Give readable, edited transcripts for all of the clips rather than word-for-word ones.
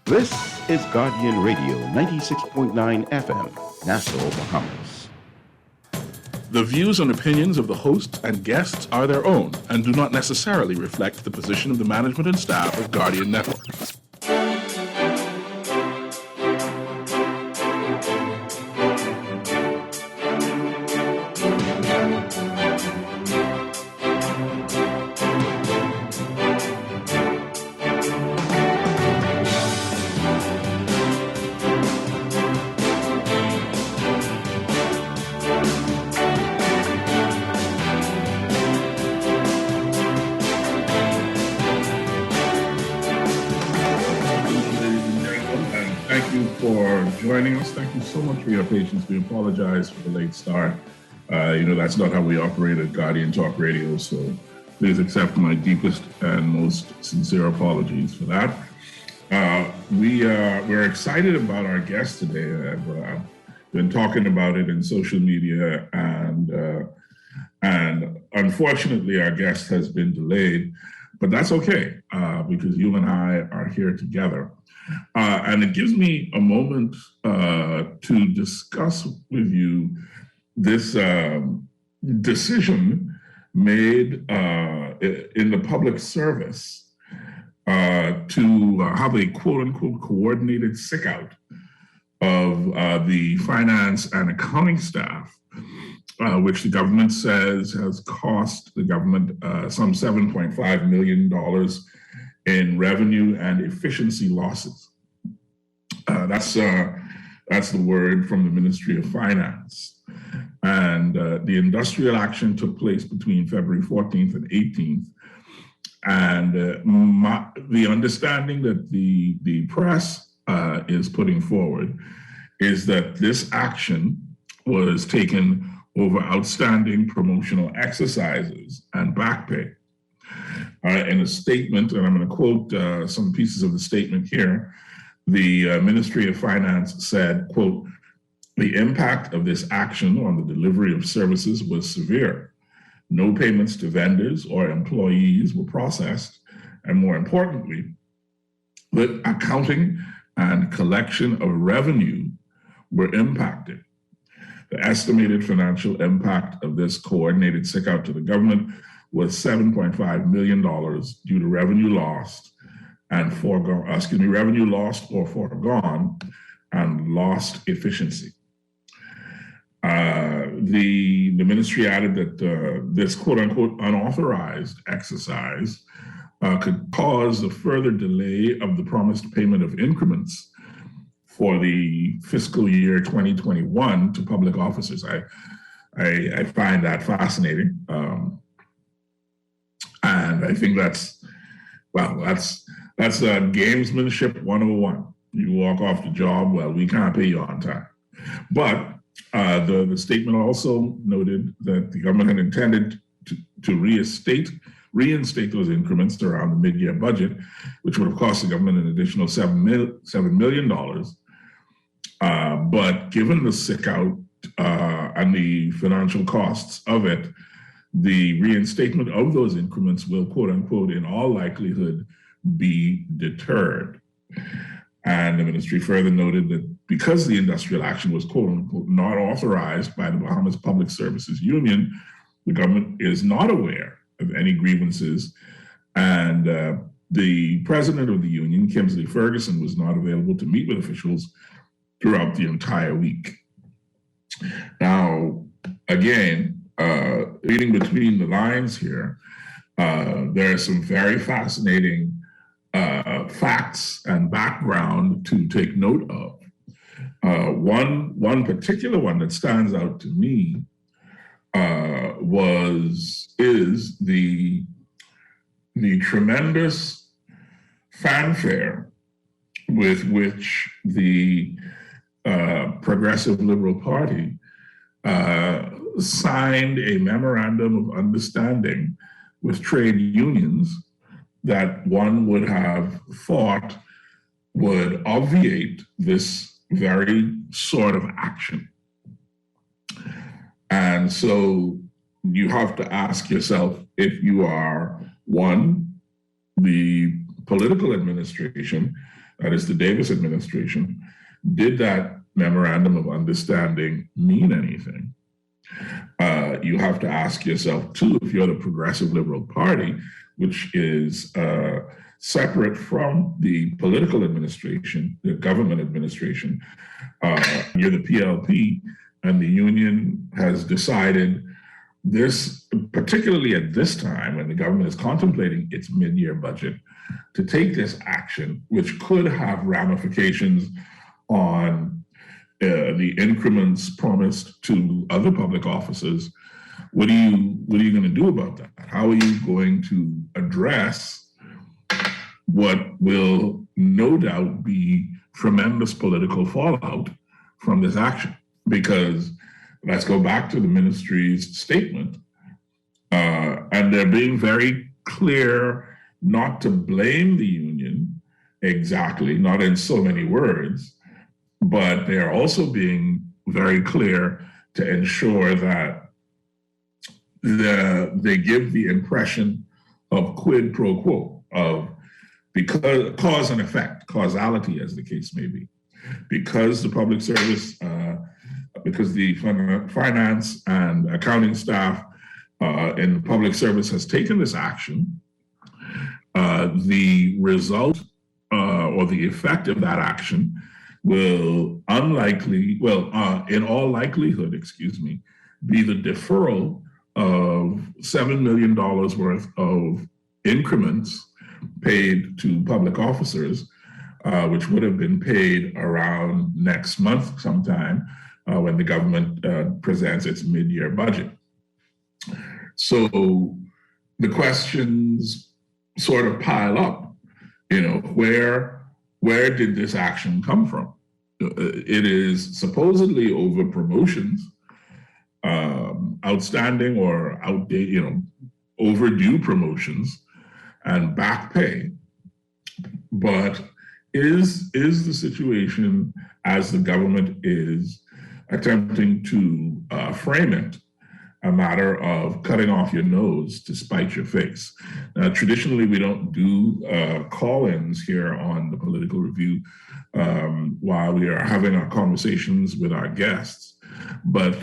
This is Guardian Radio 96.9 FM, Nassau, Bahamas. The views and opinions of the hosts and guests are their own and do not necessarily reflect the position of the management and staff of Guardian Network. Joining us. Thank you so much for your patience. We apologize for the late start. That's not how we operate at Guardian Talk Radio, so please accept my deepest and most sincere apologies for that. We're excited about our guest today. I've been talking about it in social media, and unfortunately our guest has been delayed, but that's okay because you and I are here together. And it gives me a moment to discuss with you this decision made in the public service to have a quote-unquote coordinated sick-out of the finance and accounting staff, which the government says has cost the government some $7.5 million in revenue and efficiency losses. That's the word from the Ministry of Finance. And the industrial action took place between February 14th and 18th. And the understanding that the press is putting forward is that this action was taken over outstanding promotional exercises and back pay. In a statement, and I'm going to quote some pieces of the statement here, the Ministry of Finance said, quote, "The impact of this action on the delivery of services was severe. No payments to vendors or employees were processed, and more importantly, the accounting and collection of revenue were impacted. The estimated financial impact of this coordinated sick-out to the government was $7.5 million due to revenue lost or foregone and lost efficiency." The ministry added that this quote-unquote unauthorized exercise could cause a further delay of the promised payment of increments for the fiscal year 2021 to public officers. I find that fascinating. And I think that's gamesmanship 101. You walk off the job, well, we can't pay you on time. But the statement also noted that the government had intended to reinstate those increments around the mid-year budget, which would have cost the government an additional $7 million. But given the sick-out and the financial costs of it, the reinstatement of those increments will, quote unquote, in all likelihood, be deterred. And the ministry further noted that because the industrial action was, quote unquote, not authorized by the Bahamas Public Services Union, the government is not aware of any grievances. And the president of the union, Kingsley Ferguson, was not available to meet with officials throughout the entire week. Now, again, reading between the lines here, there are some very fascinating facts and background to take note of. One particular one that stands out to me is the tremendous fanfare with which the Progressive Liberal Party signed a memorandum of understanding with trade unions that one would have thought would obviate this very sort of action. And so you have to ask yourself, if you are, one, the political administration, that is the Davis administration, did that memorandum of understanding mean anything? You have to ask yourself, too, if you're the Progressive Liberal Party, which is separate from the political administration, the government administration, you're the PLP, and the union has decided this, particularly at this time when the government is contemplating its mid-year budget, to take this action, which could have ramifications on the increments promised to other public officers. What are you going to do about that? How are you going to address what will no doubt be tremendous political fallout from this action? Because let's go back to the ministry's statement, and they're being very clear not to blame the union exactly, not in so many words, but they're also being very clear to ensure that they give the impression of quid pro quo, of because cause and effect, causality as the case may be. Because the public service, because the finance and accounting staff in public service has taken this action, the result or the effect of that action will in all likelihood, be the deferral of $7 million worth of increments paid to public officers, which would have been paid around next month sometime when the government presents its mid-year budget. So the questions sort of pile up, where did this action come from? It is supposedly over promotions, outstanding or outdated, overdue promotions and back pay. But is the situation as the government is attempting to frame it a matter of cutting off your nose to spite your face? Traditionally, we don't do call-ins here on the Political Review while we are having our conversations with our guests. But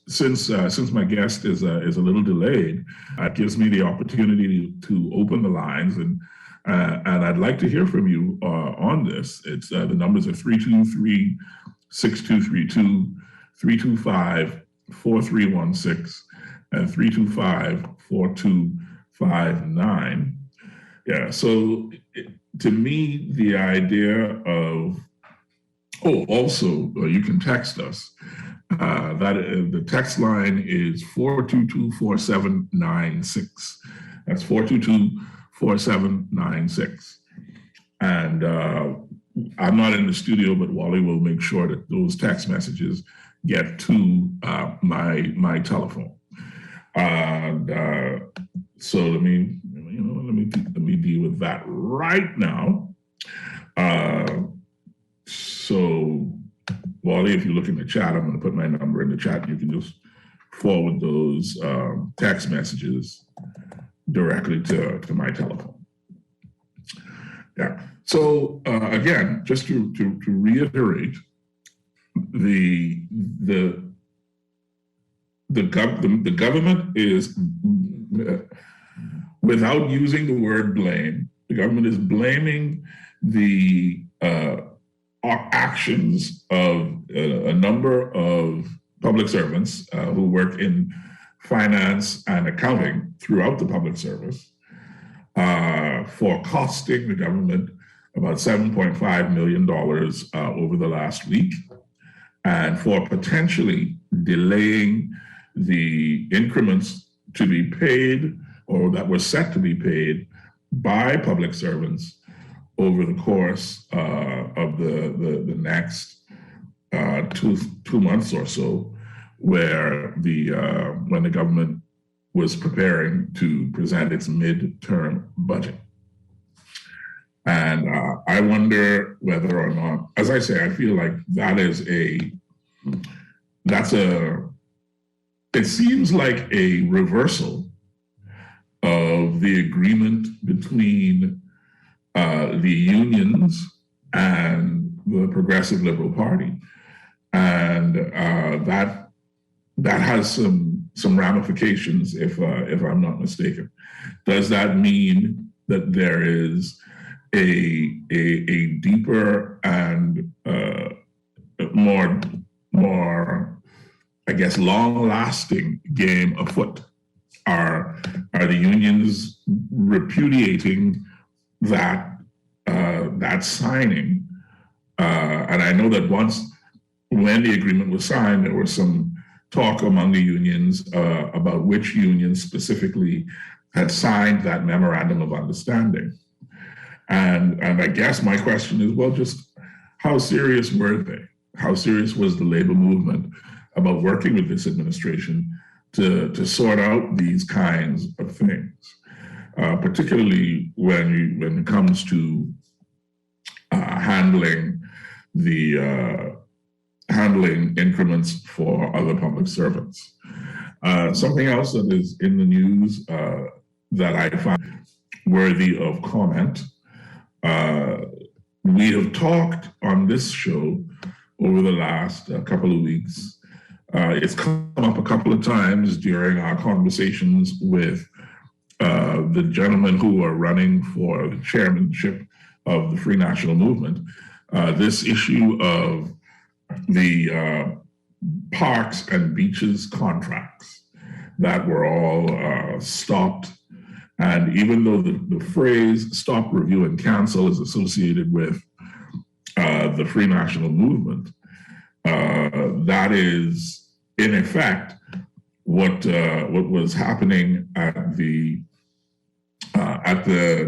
since my guest is a little delayed, it gives me the opportunity to open the lines, and I'd like to hear from you on this. It's the numbers are 323-6232, 325-4316, and 325-4259. Yeah. So to me, the idea of also you can text us. That the text line is 422-4796. That's 422-4796. And I'm not in the studio, but Wally will make sure that those text messages get to my telephone. And so let me deal with that right now. So Wally, if you look in the chat, I'm going to put my number in the chat. You can just forward those text messages directly to my telephone. Yeah. So again, just to reiterate, the government is, without using the word blame, the government is blaming the actions of a number of public servants who work in finance and accounting throughout the public service for costing the government about $7.5 million over the last week, and for potentially delaying the increments to be paid or that were set to be paid by public servants over the course of the next 2 months or so, where when the government was preparing to present its midterm budget. And I wonder whether or not, as I say, I feel like it seems like a reversal of the agreement between the unions and the Progressive Liberal Party, and that has some ramifications, if I'm not mistaken. Does that mean that there is a deeper and more, I guess, long-lasting game afoot? Are the unions repudiating that signing? And I know that when the agreement was signed, there was some talk among the unions about which unions specifically had signed that memorandum of understanding. And I guess my question is, well, just how serious were they? How serious was the labor movement about working with this administration to sort out these kinds of things, particularly when it comes to handling increments for other public servants? Something else that is in the news that I find worthy of comment. We have talked on this show over the last couple of weeks. It's come up a couple of times during our conversations with the gentlemen who are running for the chairmanship of the Free National Movement. This issue of the parks and beaches contracts that were all stopped. And even though the phrase stop, review, and cancel is associated with the Free National Movement, that is, in effect, what was happening at the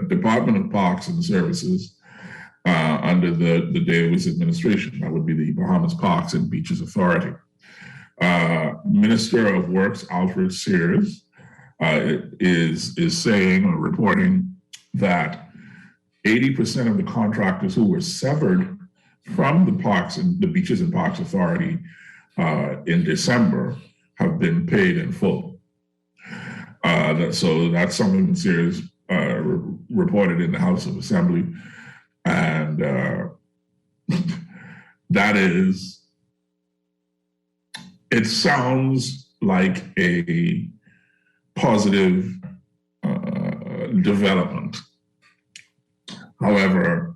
Department of Parks and Services under the Davis administration. That would be the Bahamas Parks and Beaches Authority. Minister of Works Alfred Sears is saying or reporting that 80% of the contractors who were severed from the Beaches and Parks Authority in December have been paid in full. So that's something that Sears reported in the House of Assembly, and that is, it sounds like a positive development. However,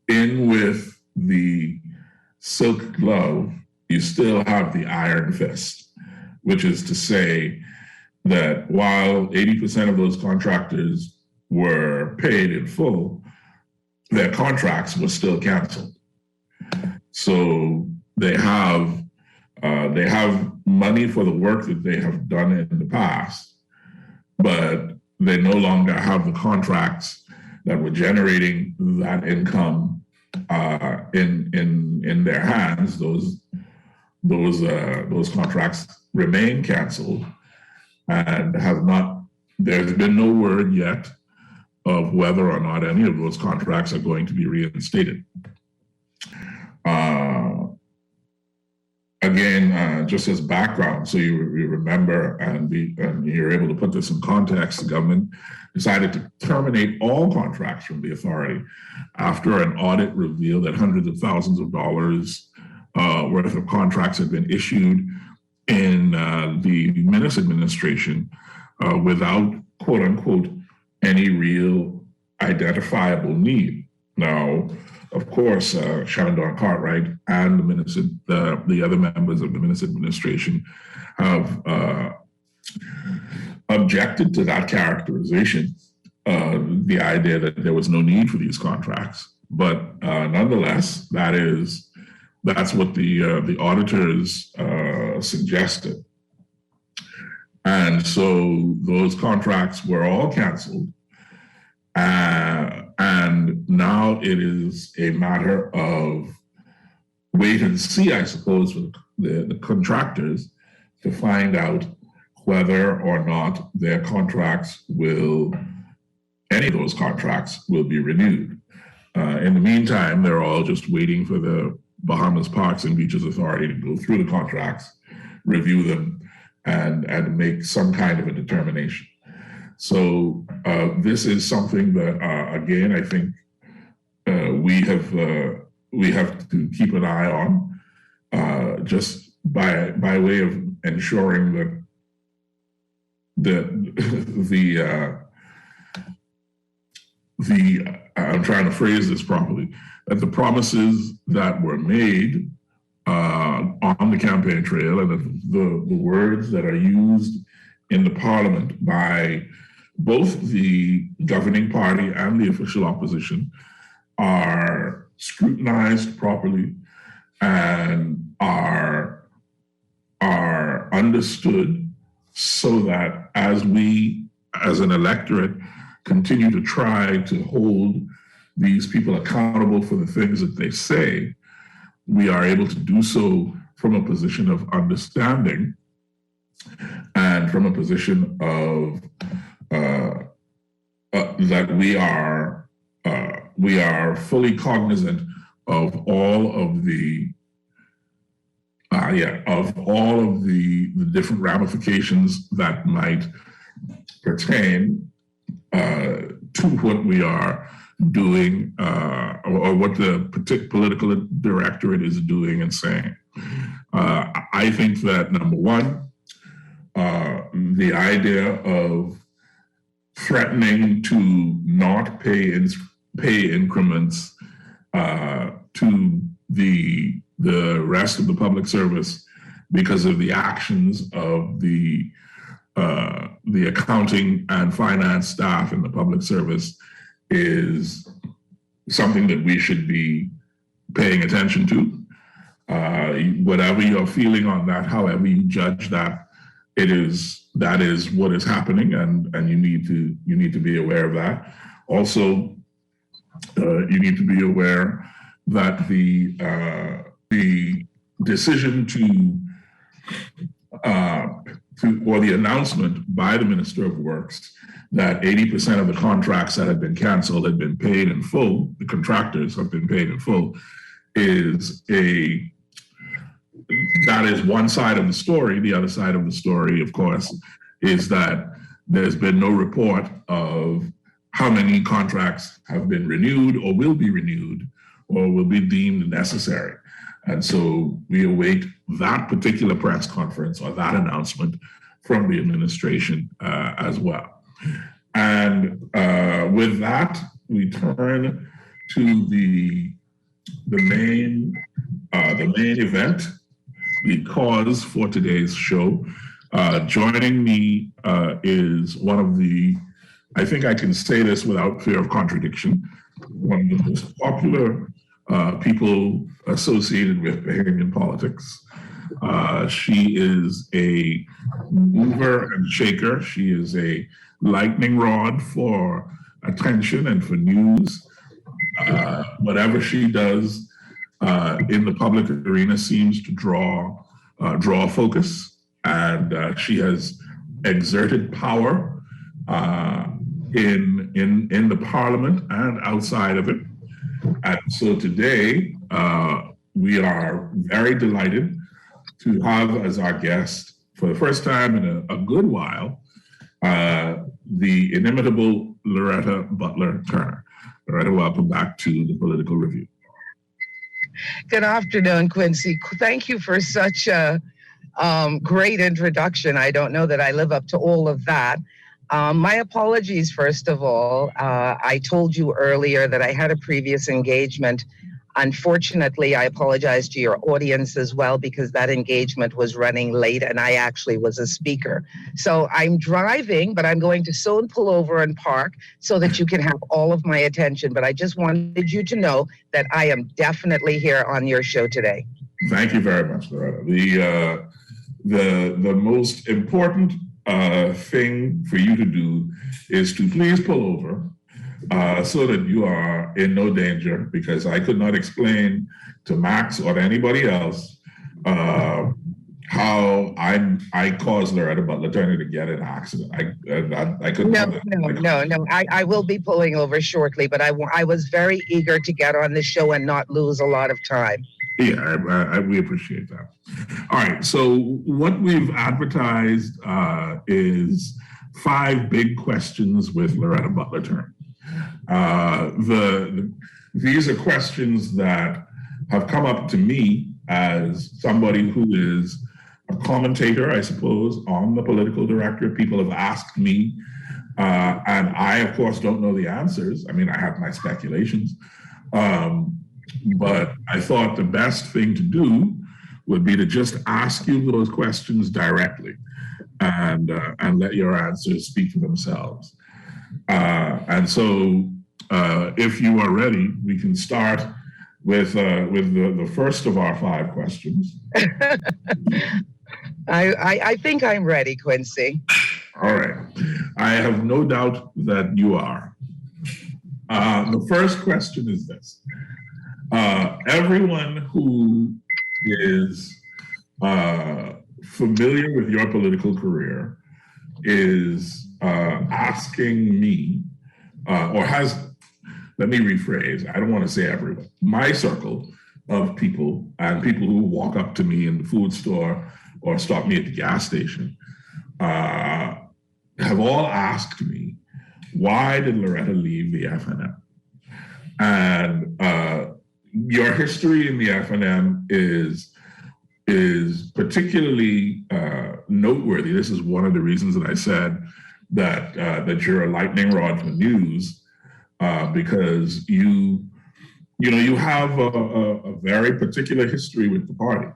in with the silk glove, you still have the iron fist, which is to say that while 80% of those contractors were paid in full, their contracts were still canceled. So they have money for the work that they have done in the past, but they no longer have the contracts that were generating that income in their hands. Those contracts remain canceled and have not. There's been no word yet of whether or not any of those contracts are going to be reinstated. Again, just as background, so you remember and you're able to put this in context, the government decided to terminate all contracts from the authority after an audit revealed that hundreds of thousands of dollars worth of contracts had been issued in the Menace administration without, quote unquote, any real identifiable need. Now, of course, Shannon Dawn Cartwright and the other members of the Menace administration have objected to that characterization, the idea that there was no need for these contracts. But nonetheless, that's what the auditors suggested. And so those contracts were all canceled. And now it is a matter of wait and see, I suppose, for the contractors to find out whether or not any of those contracts will be renewed. In the meantime, they're all just waiting for the Bahamas Parks and Beaches Authority to go through the contracts, review them, and make some kind of a determination. So this is something that, again, I think we have to keep an eye on, just by way of ensuring that I'm trying to phrase this properly, that the promises that were made on the campaign trail and the words that are used in the parliament by both the governing party and the official opposition are scrutinized properly and are understood, so that as we, as an electorate, continue to try to hold these people accountable for the things that they say, we are able to do so from a position of understanding and from a position of that we are fully cognizant of all of the different ramifications that might pertain to what we are doing, or what the political directorate is doing and saying. I think that, number one, the idea of threatening to not pay increments to the rest of the public service because of the actions of the accounting and finance staff in the public service is something that we should be paying attention to. Whatever your feeling on that, however you judge that, that is what is happening, and you need to be aware of that. Also, you need to be aware that the decision or the announcement by the Minister of Works that 80% of the contracts that had been canceled had been paid in full, the contractors have been paid in full, that is one side of the story. The other side of the story, of course, is that there's been no report of how many contracts have been renewed or will be renewed or will be deemed necessary. And so we await that particular press conference or that announcement from the administration as well. And with that, we turn to the main event, the cause for today's show. Joining me is one of the, I think I can say this without fear of contradiction, one of the most popular people associated with Bahamian politics. She is a mover and shaker. She is a lightning rod for attention and for news. Whatever she does in the public arena seems to draw focus, and she has exerted power in the parliament and outside of it. And so today we are very delighted to have as our guest, for the first time in a good while, the inimitable Loretta Butler Turner. Loretta, welcome back to the Political Review. Good afternoon, Quincy. Thank you for such a great introduction. I don't know that I live up to all of that. My apologies, first of all. I told you earlier that I had a previous engagement. Unfortunately, I apologize to your audience as well, because that engagement was running late and I actually was a speaker. So I'm driving, but I'm going to soon pull over and park so that you can have all of my attention. But I just wanted you to know that I am definitely here on your show today. Thank you very much, Loretta. The most important thing for you to do is to please pull over so that you are in no danger, because I could not explain to Max or to anybody else how I caused Loretta Butler Turner to get in an accident. I couldn't. No. I will be pulling over shortly, but I was very eager to get on the show and not lose a lot of time. Yeah, we appreciate that. All right, so what we've advertised is 5 big questions with Loretta Butler Turner. these are questions that have come up to me as somebody who is a commentator, I suppose, on the political director. People have asked me, and I, of course, don't know the answers. I mean, I have my speculations, but I thought the best thing to do would be to just ask you those questions directly and let your answers speak for themselves. And so if you are ready, we can start with the first of our 5 questions. I think I'm ready, Quincy. All right. I have no doubt that you are. The first question is this. Everyone who is familiar with your political career is asking me, or has, let me rephrase, I don't want to say everyone, my circle of people and people who walk up to me in the food store or stop me at the gas station have all asked me, why did Loretta leave the FNM? And your history in the FNM is particularly noteworthy. This is one of the reasons that I said that you're a lightning rod for news, because you have a very particular history with the party.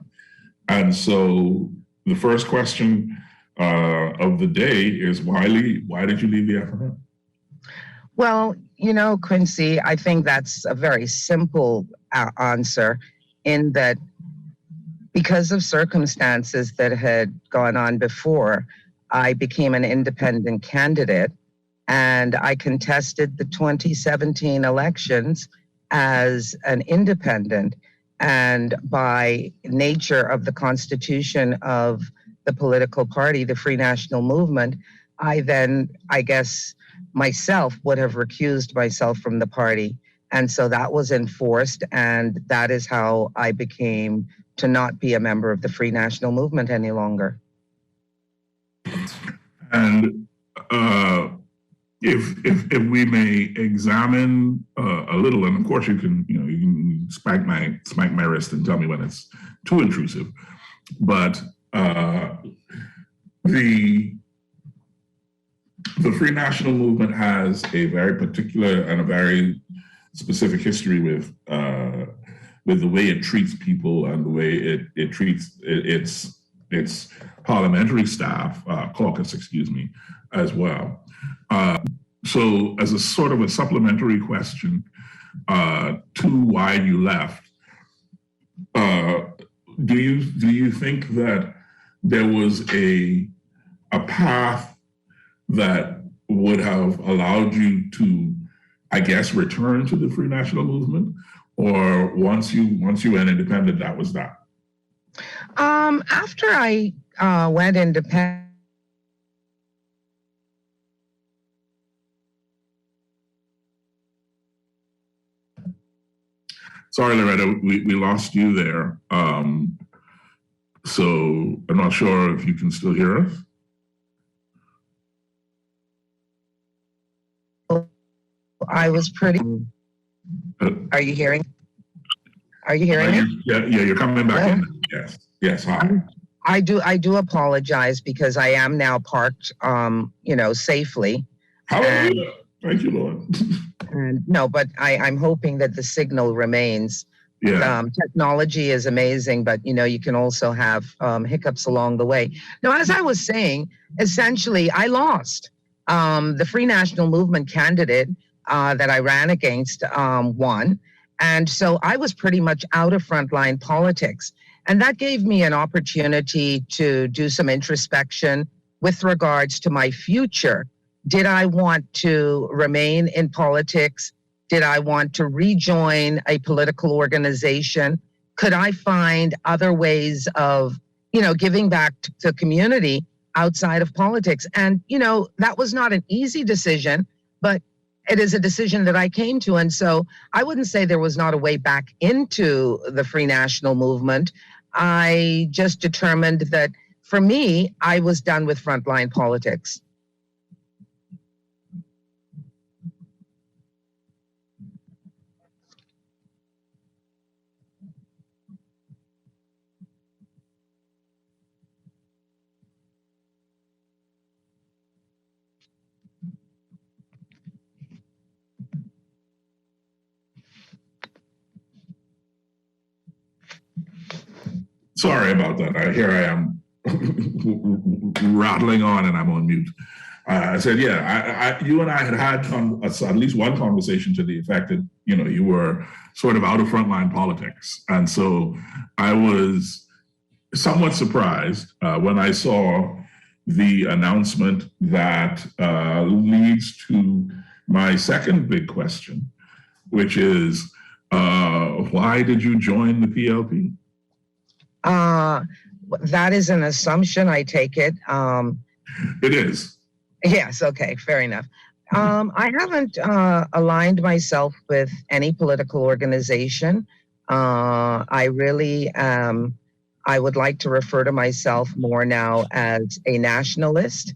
And so the first question of the day is, why leave? Why did you leave the FNM? Well, Quincy, I think that's a very simple answer, in that because of circumstances that had gone on before, I became an independent candidate, and I contested the 2017 elections as an independent. And by nature of the constitution of the political party, the Free National Movement, I then, I guess, myself would have recused myself from the party. And so that was enforced, and that is how I became to not be a member of the Free National Movement any longer. And if we may examine a little, and of course you can smack my wrist and tell me when it's too intrusive, but the Free National Movement has a very particular and a very specific history with the way it treats people and the way it treats its parliamentary staff, caucus, as well. So as a sort of a supplementary question to why you left, do you think that there was a path that would have allowed you to, I guess, return to the Free National Movement, or once you went independent, that was that? After I went independent, sorry, Loretta, we lost you there. So I'm not sure if you can still hear us. I was pretty. Are you hearing? Are you hearing me? Yeah, you're coming back in. Yes. Hi. I do apologize, because I am now parked, safely. Hallelujah. Thank you, Lord. No, but I'm hoping that the signal remains. Yeah. Technology is amazing, but you can also have hiccups along the way. Now, as I was saying, essentially, I lost. The Free National Movement candidate that I ran against won. And so I was pretty much out of frontline politics. And that gave me an opportunity to do some introspection with regards to my future. Did I want to remain in politics? Did I want to rejoin a political organization? Could I find other ways of, giving back to the community outside of politics? And, that was not an easy decision, but it is a decision that I came to. And so I wouldn't say there was not a way back into the Free National Movement. I just determined that for me, I was done with frontline politics. Sorry about that. Here I am rattling on and I'm on mute. I said, yeah, you and I had at least one conversation to the effect that, you were sort of out of frontline politics. And so I was somewhat surprised when I saw the announcement that leads to my second big question, which is, why did you join the PLP? That is an assumption, I take it. It is. Yes, okay, fair enough. I haven't aligned myself with any political organization. I really I would like to refer to myself more now as a nationalist.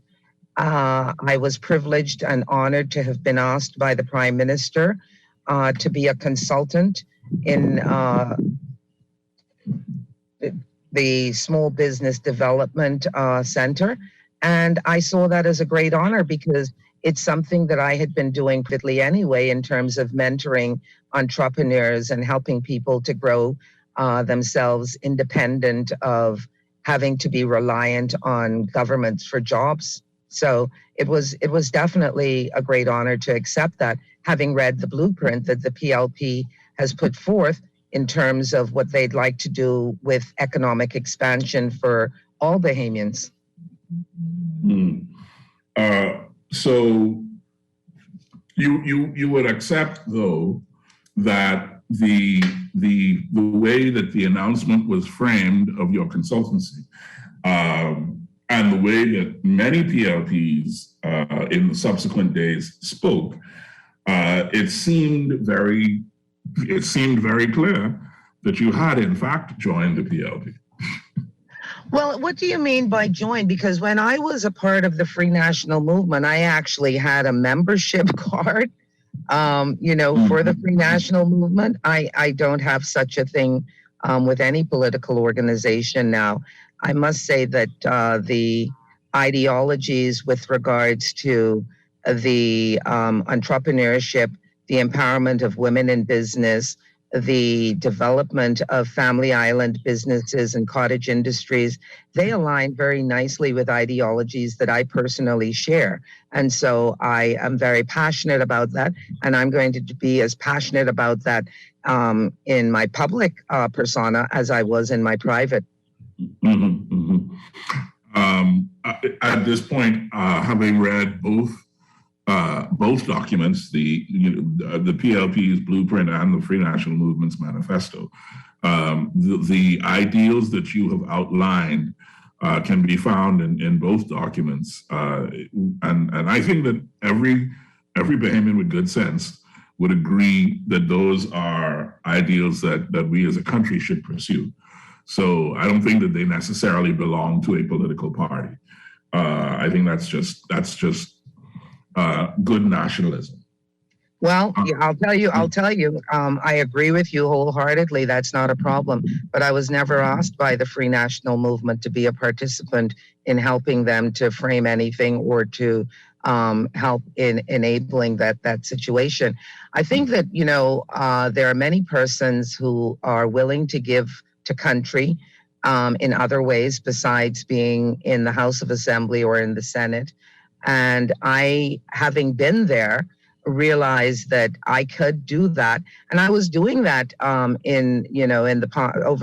I was privileged and honored to have been asked by the Prime Minister to be a consultant in the Small Business Development Center. And I saw that as a great honor because it's something that I had been doing quickly anyway in terms of mentoring entrepreneurs and helping people to grow themselves independent of having to be reliant on governments for jobs. So it was definitely a great honor to accept that, having read the blueprint that the PLP has put forth in terms of what they'd like to do with economic expansion for all Bahamians. So you would accept, though, that the way that the announcement was framed of your consultancy, and the way that many PLPs in the subsequent days spoke, it seemed very clear that you had in fact joined the PLP. Well, what do you mean by join? Because when I was a part of the Free National Movement, I actually had a membership card, for the Free National Movement. I don't have such a thing with any political organization now. I must say that the ideologies with regards to the entrepreneurship, the empowerment of women in business, the development of family island businesses and cottage industries, they align very nicely with ideologies that I personally share. And so I am very passionate about that. And I'm going to be as passionate about that in my public persona as I was in my private. At this point, having read both documents, the PLP's blueprint and the Free National Movement's manifesto, the ideals that you have outlined can be found in both documents, and I think that every Bahamian with good sense would agree that those are ideals that we as a country should pursue. So I don't think that they necessarily belong to a political party. I think that's just good nationalism. Well, I'll tell you, I agree with you wholeheartedly. That's not a problem. But I was never asked by the Free National Movement to be a participant in helping them to frame anything or to help in enabling that situation. I think that, there are many persons who are willing to give to country in other ways besides being in the House of Assembly or in the Senate. And I, having been there, realized that I could do that, and I was doing that over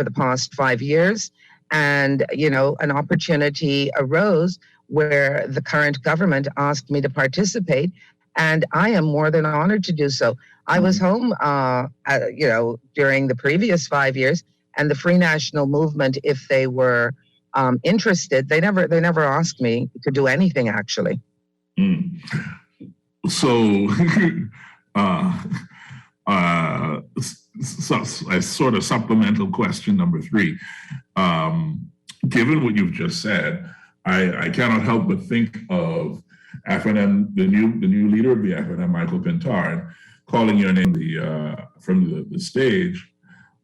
the past 5 years. And an opportunity arose where the current government asked me to participate, and I am more than honored to do so. I was home, during the previous 5 years, and the Free National Movement, if they were interested, they never asked me to do anything, actually. So, a sort of supplemental question number 3. Given what you've just said, I cannot help but think of FNM, the new leader of the FNM, Michael Pintard, calling your name from the stage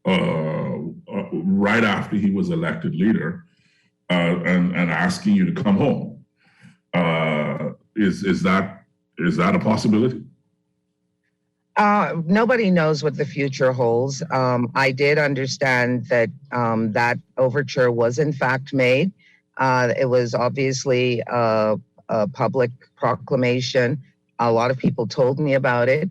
right after he was elected leader, and asking you to come home. Is that a possibility? Nobody knows what the future holds. I did understand that that overture was in fact made. It was obviously a public proclamation. A lot of people told me about it.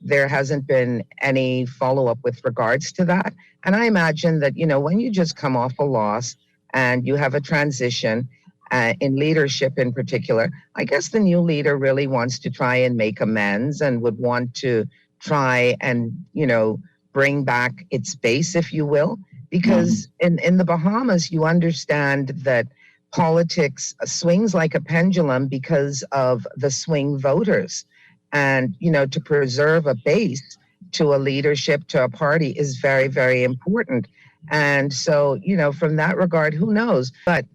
There hasn't been any follow-up with regards to that. And I imagine that, when you just come off a loss and you have a transition in leadership in particular, I guess the new leader really wants to try and make amends and would want to try and, bring back its base, if you will. Because in the Bahamas, you understand that politics swings like a pendulum because of the swing voters. And, to preserve a base to a leadership, to a party is very, very important. And so, from that regard, who knows? But,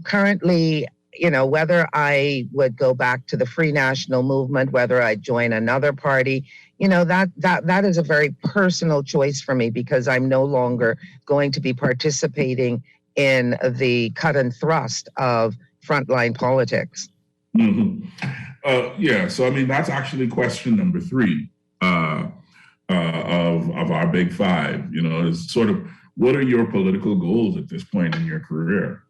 currently, whether I would go back to the Free National Movement, whether I join another party, that is a very personal choice for me, because I'm no longer going to be participating in the cut and thrust of frontline politics. Yeah, so I mean, that's actually question number 3 of our big 5, is sort of, what are your political goals at this point in your career?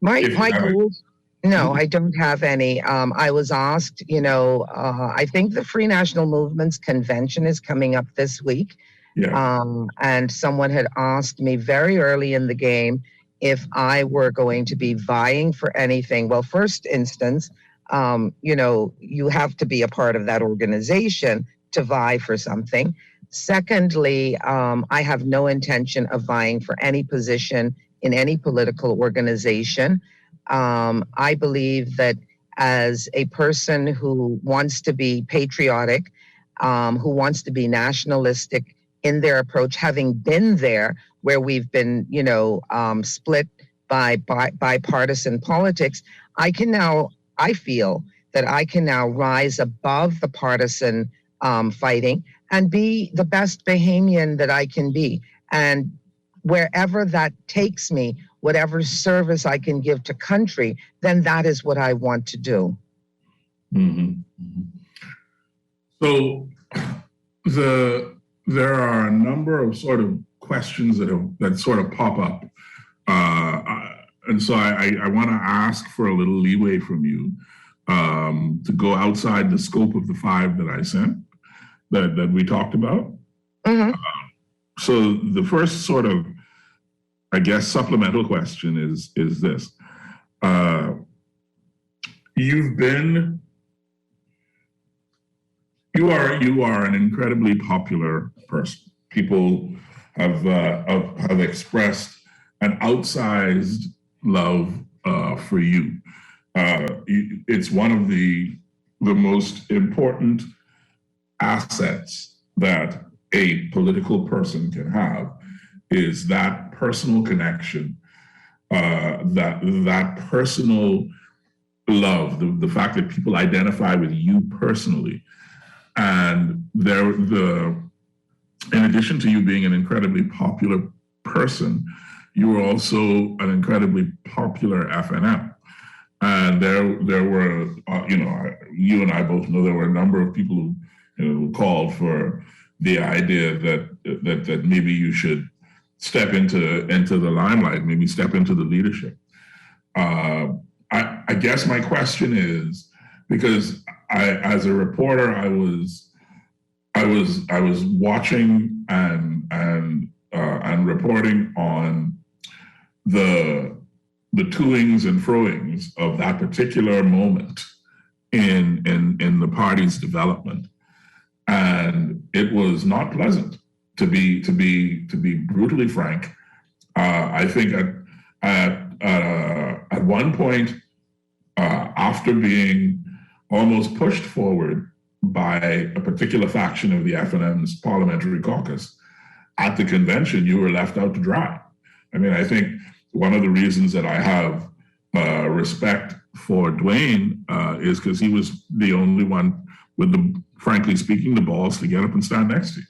My goals? No, I don't have any. I was asked, I think the Free National Movement's convention is coming up this week. Yeah. And someone had asked me very early in the game if I were going to be vying for anything. Well, first instance, you have to be a part of that organization to vie for something. Secondly, I have no intention of vying for any position in any political organization. I believe that as a person who wants to be patriotic, who wants to be nationalistic in their approach, having been there where we've been, split by bipartisan politics, I feel that I can now rise above the partisan fighting and be the best Bahamian that I can be. And wherever that takes me, whatever service I can give to country, then that is what I want to do. So there are a number of sort of questions that sort of pop up. And so I want to ask for a little leeway from you to go outside the scope of the 5 that I sent, that we talked about. So the first sort of, I guess, supplemental question is this. You are an incredibly popular person. People have expressed an outsized love for you. It's one of the most important assets that a political person can have, is that personal connection, that personal love, the fact that people identify with you personally. And in addition to you being an incredibly popular person, you were also an incredibly popular FNM. And there were, you and I both know there were a number of people who called for the idea that maybe you should step into the limelight, maybe step into the leadership. I guess my question is, because as a reporter, I was watching and reporting on the toings and froings of that particular moment in the party's development, and it was not pleasant, to be brutally frank. I think at one point, after being almost pushed forward by a particular faction of the FNM's parliamentary caucus, at the convention, you were left out to dry. I mean, I think one of the reasons that I have respect for Dwayne is because he was the only one with frankly speaking, the balls to get up and stand next to you.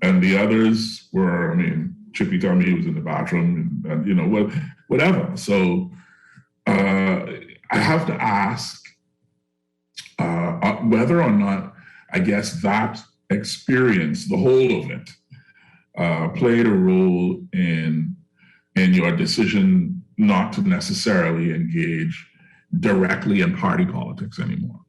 And the others were, Chippy told me he was in the bathroom and whatever. So I have to ask, whether or not, I guess, that experience, the whole of it, played a role in your decision not to necessarily engage directly in party politics anymore.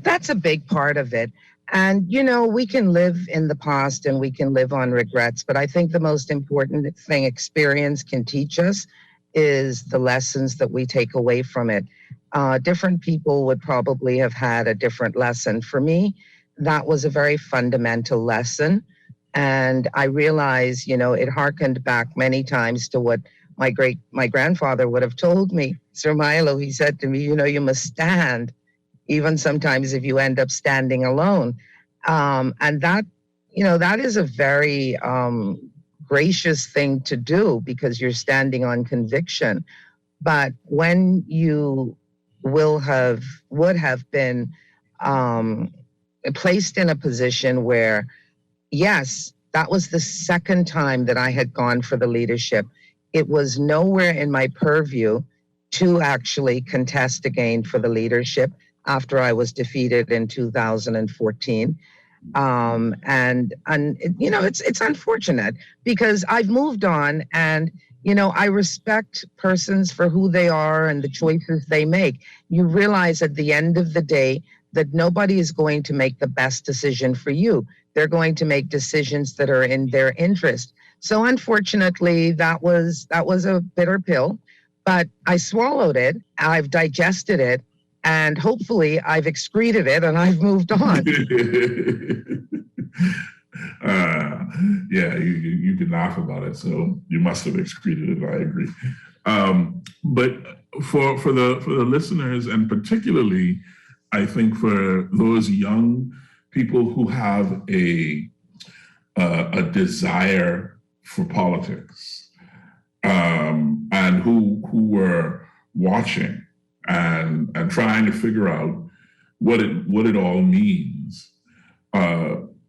That's a big part of it. And, we can live in the past and we can live on regrets, but I think the most important thing experience can teach us is the lessons that we take away from it. Different people would probably have had a different lesson. For me, that was a very fundamental lesson. And I realized, it harkened back many times to what my grandfather would have told me. Sir Milo, he said to me, you must stand, even sometimes if you end up standing alone. And that, that is a very gracious thing to do because you're standing on conviction. But when you would have been placed in a position where, yes, that was the second time that I had gone for the leadership. It was nowhere in my purview to actually contest again for the leadership after I was defeated in 2014. It's unfortunate because I've moved on and, I respect persons for who they are and the choices they make. You realize at the end of the day that nobody is going to make the best decision for you. They're going to make decisions that are in their interest. So unfortunately, that was a bitter pill, but I swallowed it. I've digested it. And hopefully I've excreted it and I've moved on. Yeah, you can laugh about it. So you must have excreted it. I agree. But for the listeners, and particularly, I think for those young people who have a desire for politics, and who were watching and trying to figure out what it all means.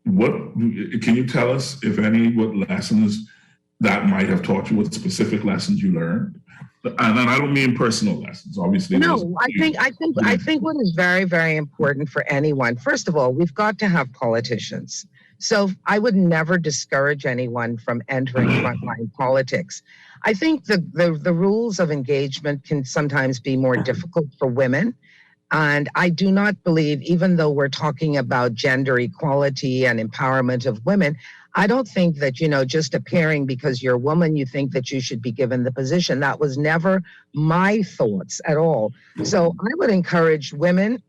What can you tell us, if any, what lessons that might have taught you? What specific lessons you learned? And I don't mean personal lessons, obviously. No, I think what is very, very important for anyone. First of all, we've got to have politicians. So I would never discourage anyone from entering frontline politics. I think the rules of engagement can sometimes be more difficult for women. And I do not believe, even though we're talking about gender equality and empowerment of women, I don't think that, just appearing because you're a woman, you think that you should be given the position. That was never my thoughts at all. So I would encourage women,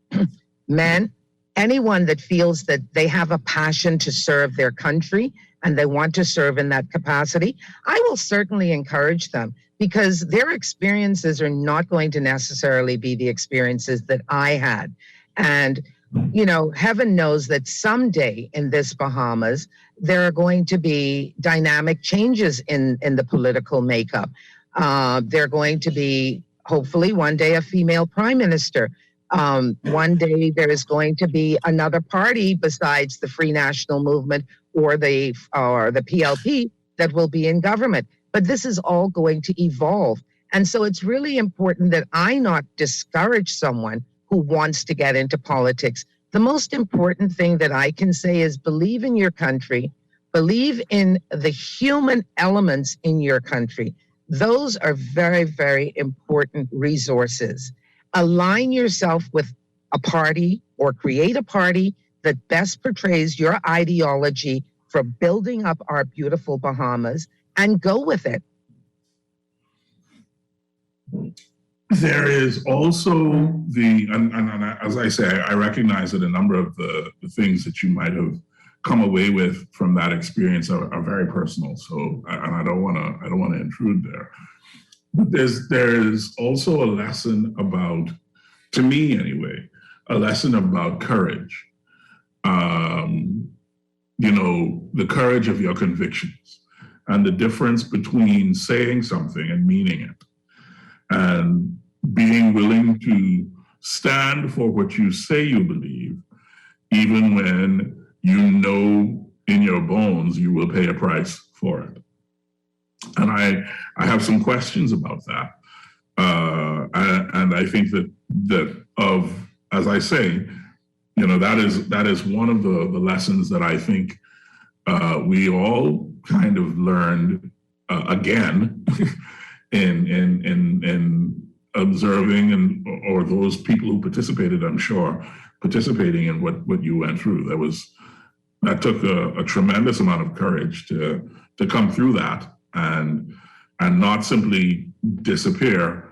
men, anyone that feels that they have a passion to serve their country and they want to serve in that capacity, I will certainly encourage them because their experiences are not going to necessarily be the experiences that I had. And, heaven knows that someday in this Bahamas, there are going to be dynamic changes in the political makeup. There are going to be, hopefully, one day a female prime minister. One day there is going to be another party besides the Free National Movement or the PLP that will be in government. But this is all going to evolve. And so it's really important that I not discourage someone who wants to get into politics. The most important thing that I can say is believe in your country, believe in the human elements in your country. Those are very, very important resources. Align yourself with a party or create a party that best portrays your ideology for building up our beautiful Bahamas and go with it. There is also and as I say, I recognize that a number of the things that you might have come away with from that experience are very personal. So, and I don't want to intrude there. But there's also a lesson about, to me anyway, a lesson about courage. The courage of your convictions and the difference between saying something and meaning it, and being willing to stand for what you say you believe, even when you know in your bones you will pay a price for it. And I have some questions about that. And I think that of as I say, that is one of the lessons that I think we all kind of learned again in observing or those people who participated, I'm sure, participating in what you went through. That took a tremendous amount of courage to come through that and not simply disappear,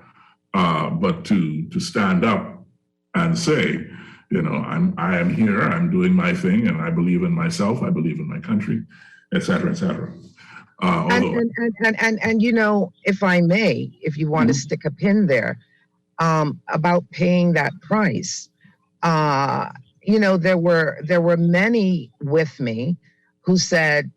but to stand up and say, I am here, I'm doing my thing, and I believe in myself, I believe in my country, et cetera, et cetera. And if I may, if you want to stick a pin there, about paying that price, there were many with me who said,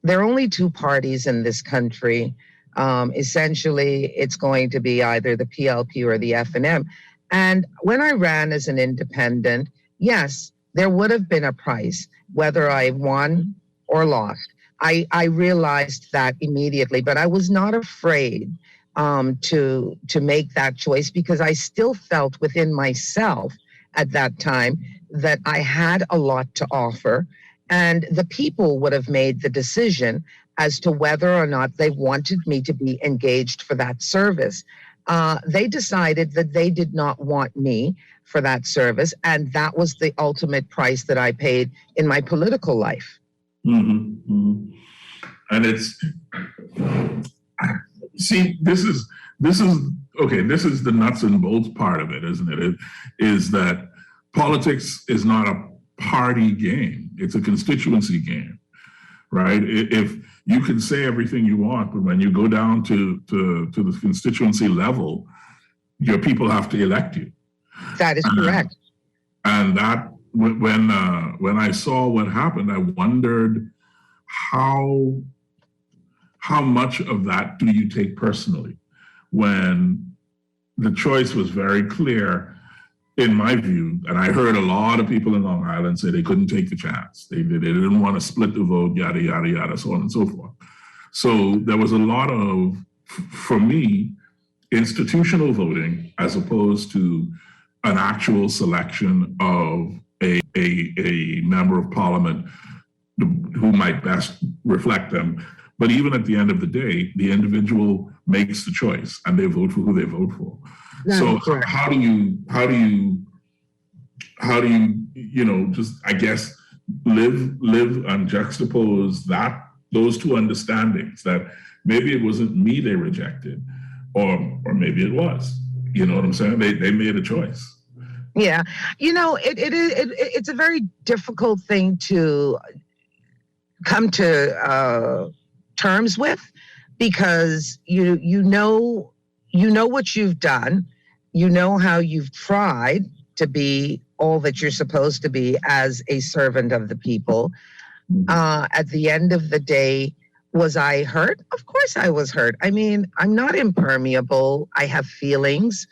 there are only two parties in this country. Essentially, it's going to be either the PLP or the F&M. And when I ran as an independent, yes, there would have been a price, whether I won or lost. I realized that immediately, but I was not afraid to make that choice, because I still felt within myself at that time that I had a lot to offer, and the people would have made the decision as to whether or not they wanted me to be engaged for that service. They decided that they did not want me for that service, and that was the ultimate price that I paid in my political life. Mm-hmm, mm-hmm. And this is the nuts and bolts part of it, isn't it? It is that politics is not a party game; it's a constituency game, right? If you can say everything you want, but when you go down to the constituency level, your people have to elect you. That is correct. And that when I saw what happened, I wondered how much of that do you take personally when the choice was very clear, in my view. And I heard a lot of people in Long Island say they couldn't take the chance. They didn't want to split the vote, yada, yada, yada, so on and so forth. So there was a lot of, for me, institutional voting as opposed to an actual selection of a member of parliament who might best reflect them. But even at the end of the day, the individual makes the choice and they vote for who they vote for. So how do you just, I guess, live and juxtapose those two understandings, that maybe it wasn't me they rejected, or maybe it was. You know what I'm saying? They made a choice. Yeah, it's a very difficult thing to come to terms with, because you know what you've done, how you've tried to be all that you're supposed to be as a servant of the people. At the end of the day, was I hurt? Of course I was hurt. I mean, I'm not impermeable. I have feelings,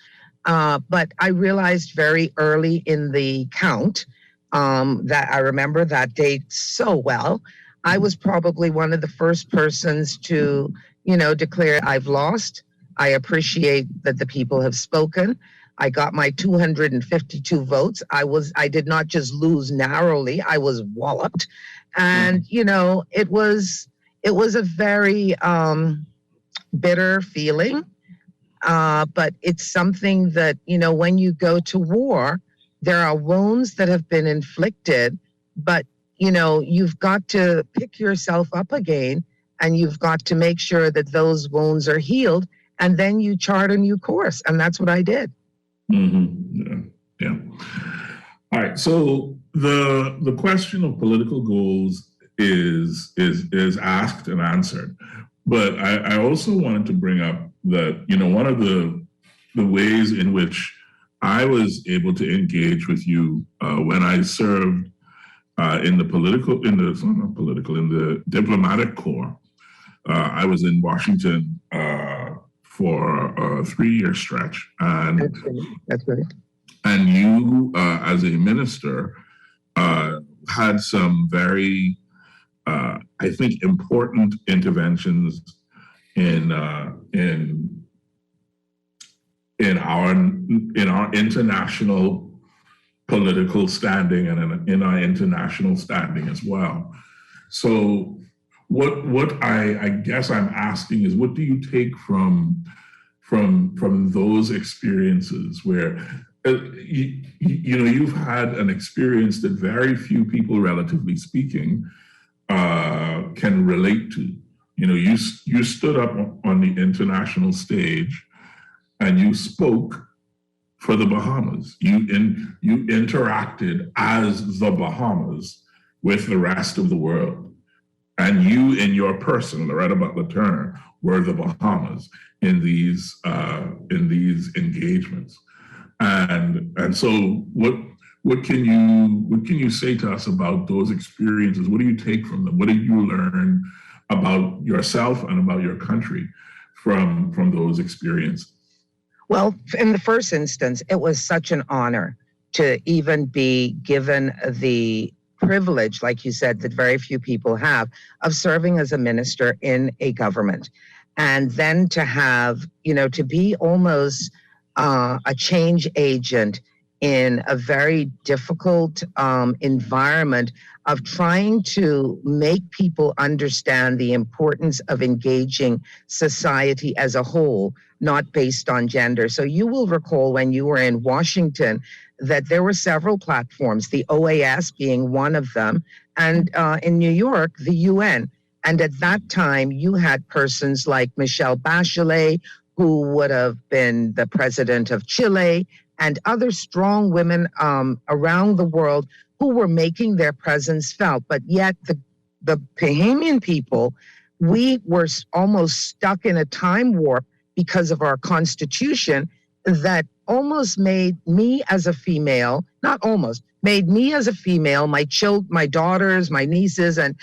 but I realized very early in the count that I remember that date so well. I was probably one of the first persons to, declare I've lost. I appreciate that the people have spoken. I got my 252 votes. I did not just lose narrowly, I was walloped. And, it was a very bitter feeling. But it's something that, when you go to war, there are wounds that have been inflicted, but you've got to pick yourself up again, and you've got to make sure that those wounds are healed, and then you chart a new course. And that's what I did. Mm-hmm. Yeah. All right. So the question of political goals is asked and answered. But I also wanted to bring up that, one of the ways in which I was able to engage with you when I served in the diplomatic corps. I was in Washington for a 3-year stretch, and that's right. And you, as a minister, had some very, I think, important interventions in our international political standing and in our international standing as well. So what I guess I'm asking is, what do you take from those experiences where you've had an experience that very few people, relatively speaking, can relate to. You stood up on the international stage and you spoke for the Bahamas. You interacted as the Bahamas with the rest of the world. And you, in your person, Loretta Butler Turner, were the Bahamas in these engagements. And so what can you say to us about those experiences? What do you take from them? What did you learn about yourself and about your country from those experiences? Well, in the first instance, it was such an honor to even be given the privilege, like you said, that very few people have, of serving as a minister in a government. And then to have, to be almost a change agent in a very difficult environment of trying to make people understand the importance of engaging society as a whole, not based on gender. So you will recall when you were in Washington that there were several platforms, the OAS being one of them, and in New York, the UN. And at that time, you had persons like Michelle Bachelet, who would have been the president of Chile, and other strong women around the world who were making their presence felt. But yet the Bahamian people, we were almost stuck in a time warp because of our constitution that almost made me as a female, not almost, made me as a female, my daughters, my nieces, and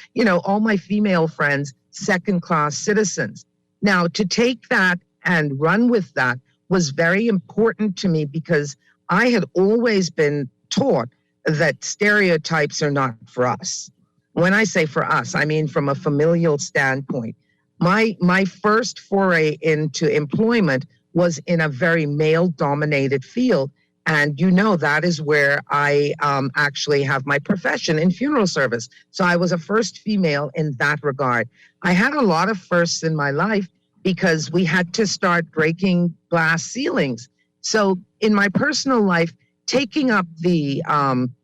all my female friends, second-class citizens. Now, to take that and run with that was very important to me because I had always been taught that stereotypes are not for us. When I say for us, I mean from a familial standpoint. My first foray into employment was in a very male-dominated field. And that is where I actually have my profession in funeral service. So I was a first female in that regard. I had a lot of firsts in my life because we had to start breaking glass ceilings. So in my personal life, taking up the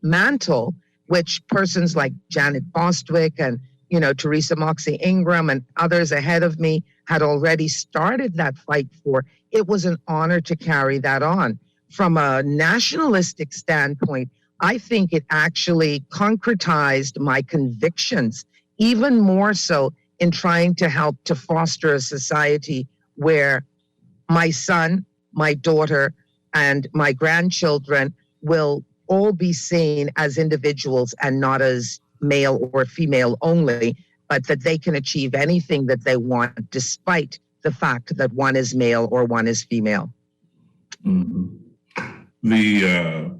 mantle, which persons like Janet Bostwick and Teresa Moxie Ingram and others ahead of me had already started that fight for, it was an honor to carry that on. From a nationalistic standpoint, I think it actually concretized my convictions, even more so in trying to help to foster a society where my son, my daughter, and my grandchildren will all be seen as individuals and not as male or female only, but that they can achieve anything that they want despite the fact that one is male or one is female. Mm-hmm. The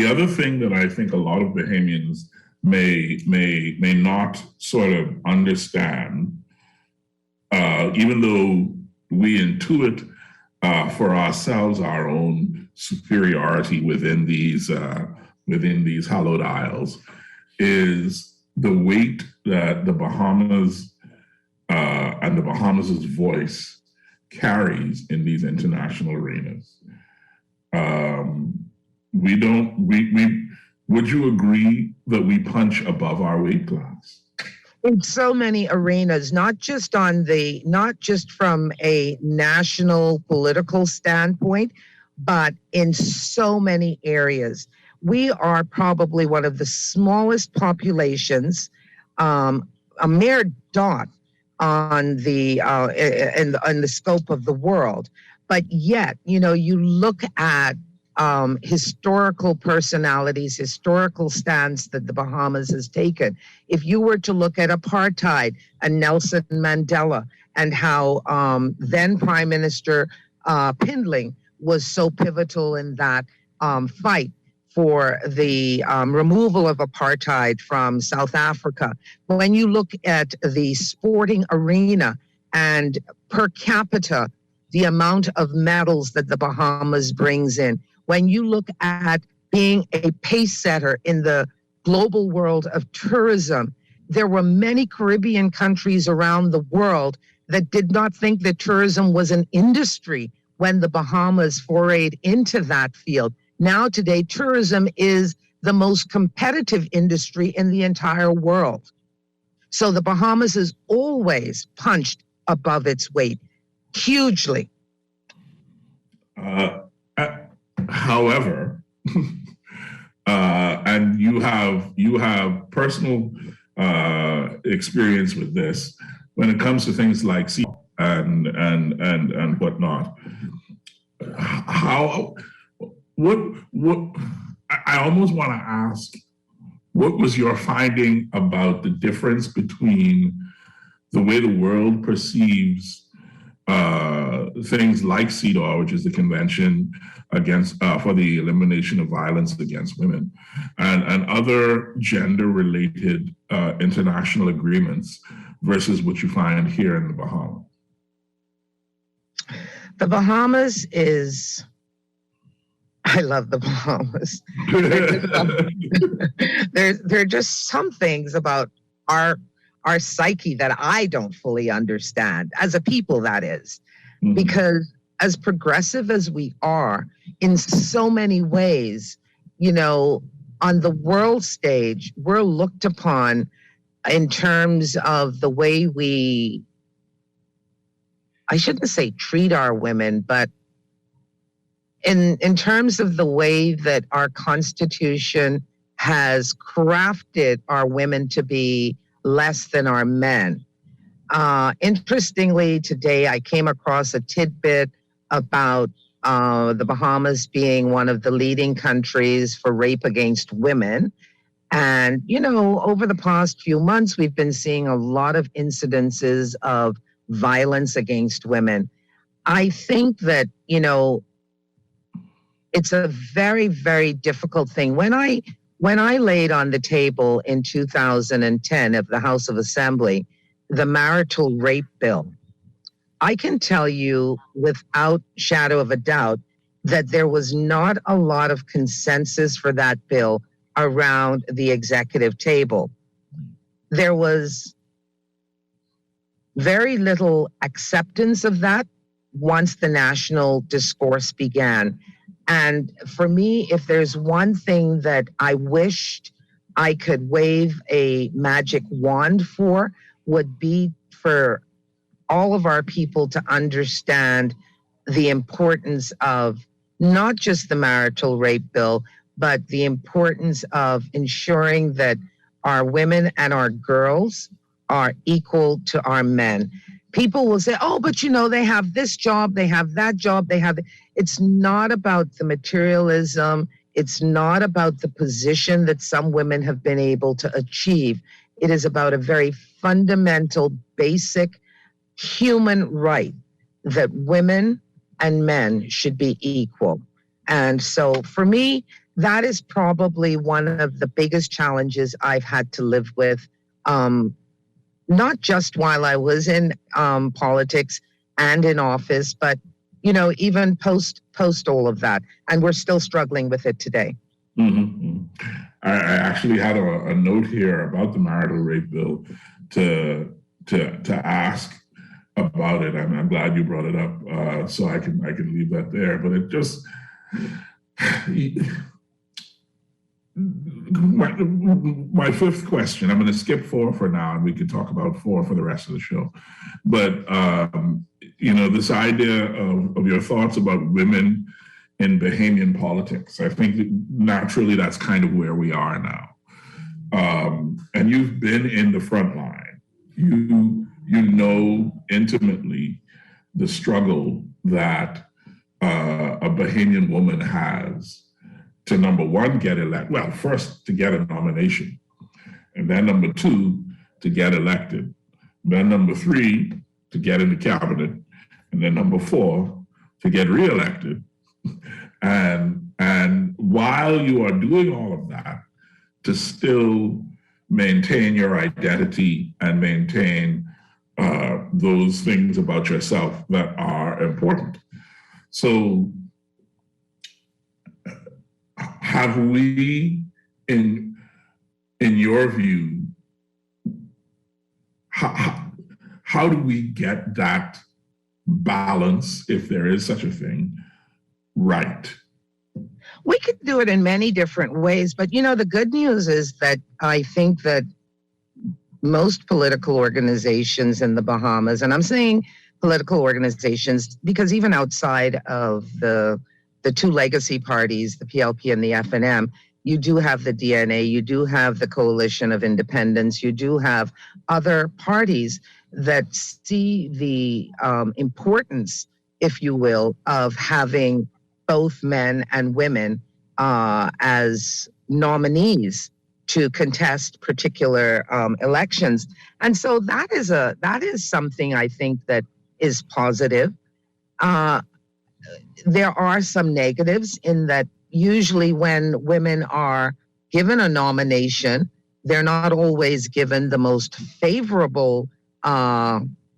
other thing that I think a lot of Bahamians may not sort of understand, even though we intuit for ourselves our own superiority within these hallowed isles, is the weight that the Bahamas and the Bahamas' voice carries in these international arenas. Would you agree that we punch above our weight class? In so many arenas, not just from a national political standpoint, but in so many areas. We are probably one of the smallest populations, a mere dot on the in the scope of the world. But yet, you look at historical personalities, historical stance that the Bahamas has taken. If you were to look at apartheid and Nelson Mandela and how then Prime Minister Pindling was so pivotal in that fight for the removal of apartheid from South Africa. When you look at the sporting arena and per capita, the amount of medals that the Bahamas brings in, when you look at being a pace setter in the global world of tourism, there were many Caribbean countries around the world that did not think that tourism was an industry when the Bahamas forayed into that field. Now today, tourism is the most competitive industry in the entire world. So the Bahamas has always punched above its weight, hugely. However, and you have personal experience with this when it comes to things like sea and whatnot. What I almost want to ask, what was your finding about the difference between the way the world perceives things like CEDAW, which is the Convention against for the Elimination of Violence Against Women, and other gender-related international agreements versus what you find here in the Bahamas? The Bahamas is, I love the Bahamas. There are just some things about our psyche that I don't fully understand, as a people, that is. Mm-hmm. Because as progressive as we are in so many ways, you know, on the world stage, we're looked upon in terms of the way we, I shouldn't say treat our women, but in terms of the way that our Constitution has crafted our women to be less than our men. Interestingly, today I came across a tidbit about the Bahamas being one of the leading countries for rape against women. And, you know, over the past few months, we've been seeing a lot of incidences of violence against women. I think that, you know, it's a very, very difficult thing. When I laid on the table in 2010 of the House of Assembly the marital rape bill, I can tell you without shadow of a doubt that there was not a lot of consensus for that bill around the executive table. There was very little acceptance of that once the national discourse began. And for me, if there's one thing that I wished I could wave a magic wand for, would be for all of our people to understand the importance of not just the marital rape bill, but the importance of ensuring that our women and our girls are equal to our men. People will say, oh, but you know, they have this job, they have that job, it's not about the materialism. It's not about the position that some women have been able to achieve. It is about a very fundamental, basic human right that women and men should be equal. And so for me, that is probably one of the biggest challenges I've had to live with, not just while I was in politics and in office, but you know, even post all of that, and we're still struggling with it today. Mm-hmm. I actually had a note here about the marital rape bill to ask about it, and I'm glad you brought it up, so I can leave that there. But it just my fifth question. I'm going to skip 4 for now, and we can talk about 4 for the rest of the show. But you know, this idea of your thoughts about women in Bahamian politics, I think that naturally that's kind of where we are now. And you've been in the front line. You know intimately the struggle that a Bahamian woman has to, number one, get elected. Well, first to get a nomination, and then number 2 to get elected, then number 3 to get in the cabinet, and then number 4 to get reelected. And while you are doing all of that, to still maintain your identity and maintain those things about yourself that are important. So have we, in your view, how do we get that balance, if there is such a thing, right? We could do it in many different ways, but the good news is that I think that most political organizations in the Bahamas, and I'm saying political organizations because even outside of the two legacy parties, the PLP and the FNM, you do have the DNA, you do have the Coalition of Independence, you do have other parties that see the importance, if you will, of having both men and women as nominees to contest particular elections. And so that is something I think that is positive. There are some negatives in that usually when women are given a nomination, they're not always given the most favorable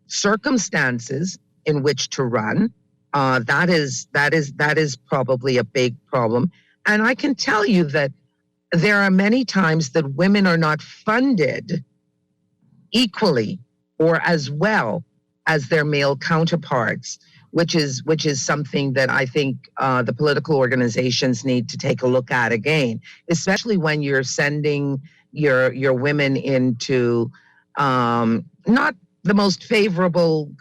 circumstances in which to run. That is probably a big problem. And I can tell you that there are many times that women are not funded equally or as well as their male counterparts, which is something that I think the political organizations need to take a look at again, especially when you're sending your women into not the most favorable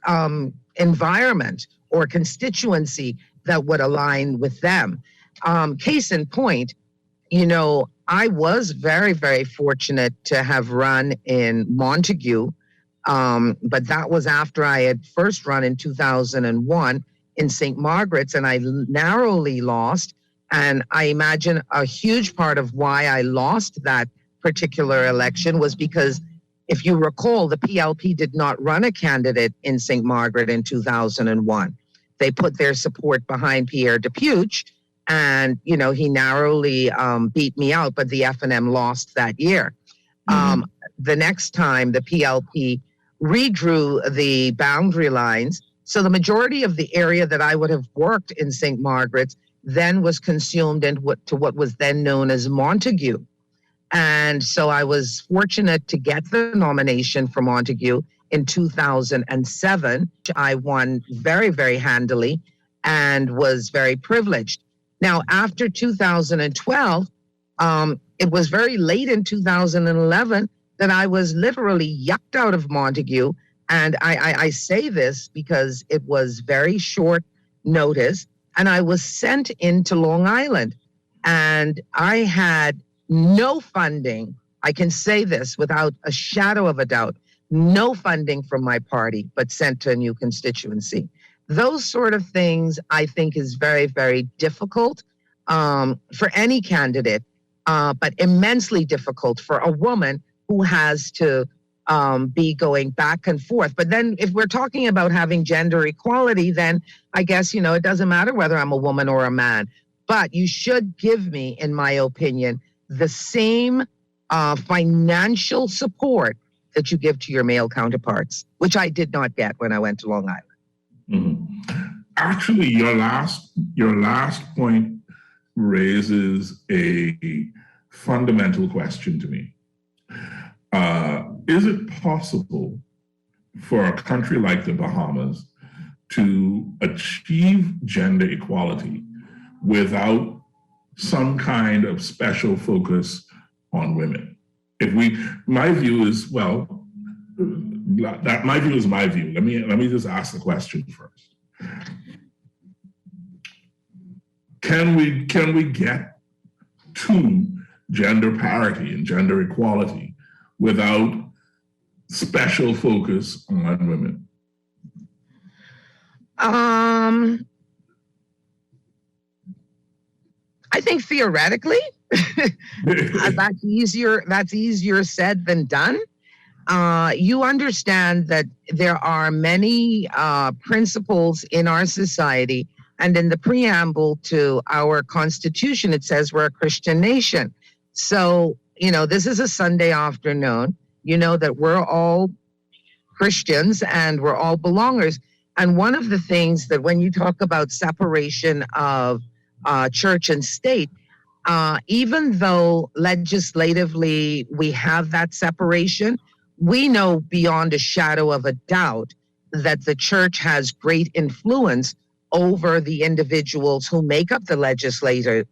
environment or constituency that would align with them. Case in point, I was very, very fortunate to have run in Montague, but that was after I had first run in 2001 in St. Margaret's, and I narrowly lost. And I imagine a huge part of why I lost that particular election was because, if you recall, the PLP did not run a candidate in St. Margaret in 2001. They put their support behind Pierre Depuch, and, he narrowly beat me out, but the FNM lost that year. Mm-hmm. The next time, the PLP redrew the boundary lines. So the majority of the area that I would have worked in St. Margaret's then was consumed to what was then known as Montague. And so I was fortunate to get the nomination for Montague in 2007. I won very, very handily and was very privileged. Now, after 2012, it was very late in 2011 that I was literally yucked out of Montague. And I say this because it was very short notice, and I was sent into Long Island. And I had no funding. I can say this without a shadow of a doubt. No funding from my party, but sent to a new constituency. Those sort of things, I think, is very, very difficult for any candidate, but immensely difficult for a woman who has to be going back and forth. But then if we're talking about having gender equality, then I guess, it doesn't matter whether I'm a woman or a man. But you should give me, in my opinion, the same financial support that you give to your male counterparts, which I did not get when I went to Long Island. Mm-hmm. Actually, your last point raises a fundamental question to me. Is it possible for a country like the Bahamas to achieve gender equality without some kind of special focus on women? My view is my view is my view. Let me just ask the question first. Can we get to gender parity and gender equality without special focus on women? I think theoretically, that's easier said than done. You understand that there are many principles in our society, and in the preamble to our Constitution, it says we're a Christian nation. So, this is a Sunday afternoon. You know that we're all Christians and we're all belongers. And one of the things that when you talk about separation of church and state, even though legislatively we have that separation, we know beyond a shadow of a doubt that the church has great influence over the individuals who make up the legislative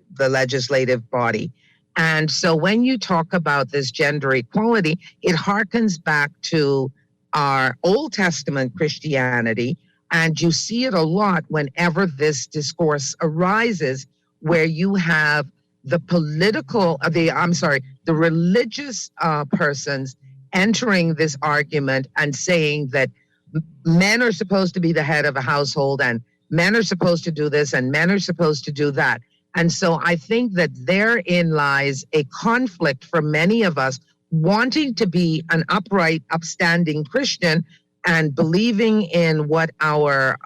body. And so when you talk about this gender equality, it harkens back to our Old Testament Christianity, and you see it a lot whenever this discourse arises, where you have the religious persons entering this argument and saying that men are supposed to be the head of a household, and men are supposed to do this, and men are supposed to do that. And so I think that therein lies a conflict for many of us wanting to be an upright, upstanding Christian and believing in what our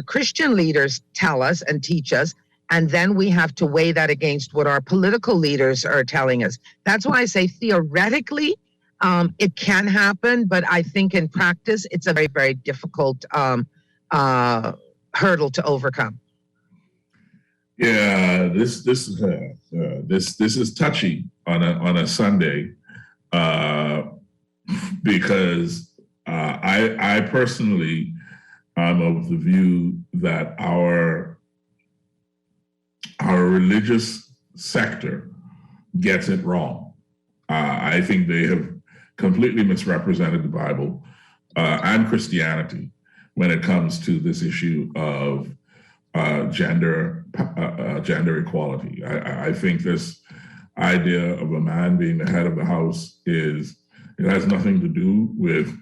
Christian leaders tell us and teach us. And then we have to weigh that against what our political leaders are telling us. That's why I say theoretically, it can happen, but I think in practice, it's a very, very difficult hurdle to overcome. Yeah, this is touchy on a Sunday because I personally am of the view that our religious sector gets it wrong. I think they have completely misrepresented the Bible and Christianity when it comes to this issue of gender equality. I think this idea of a man being the head of the house it has nothing to do with.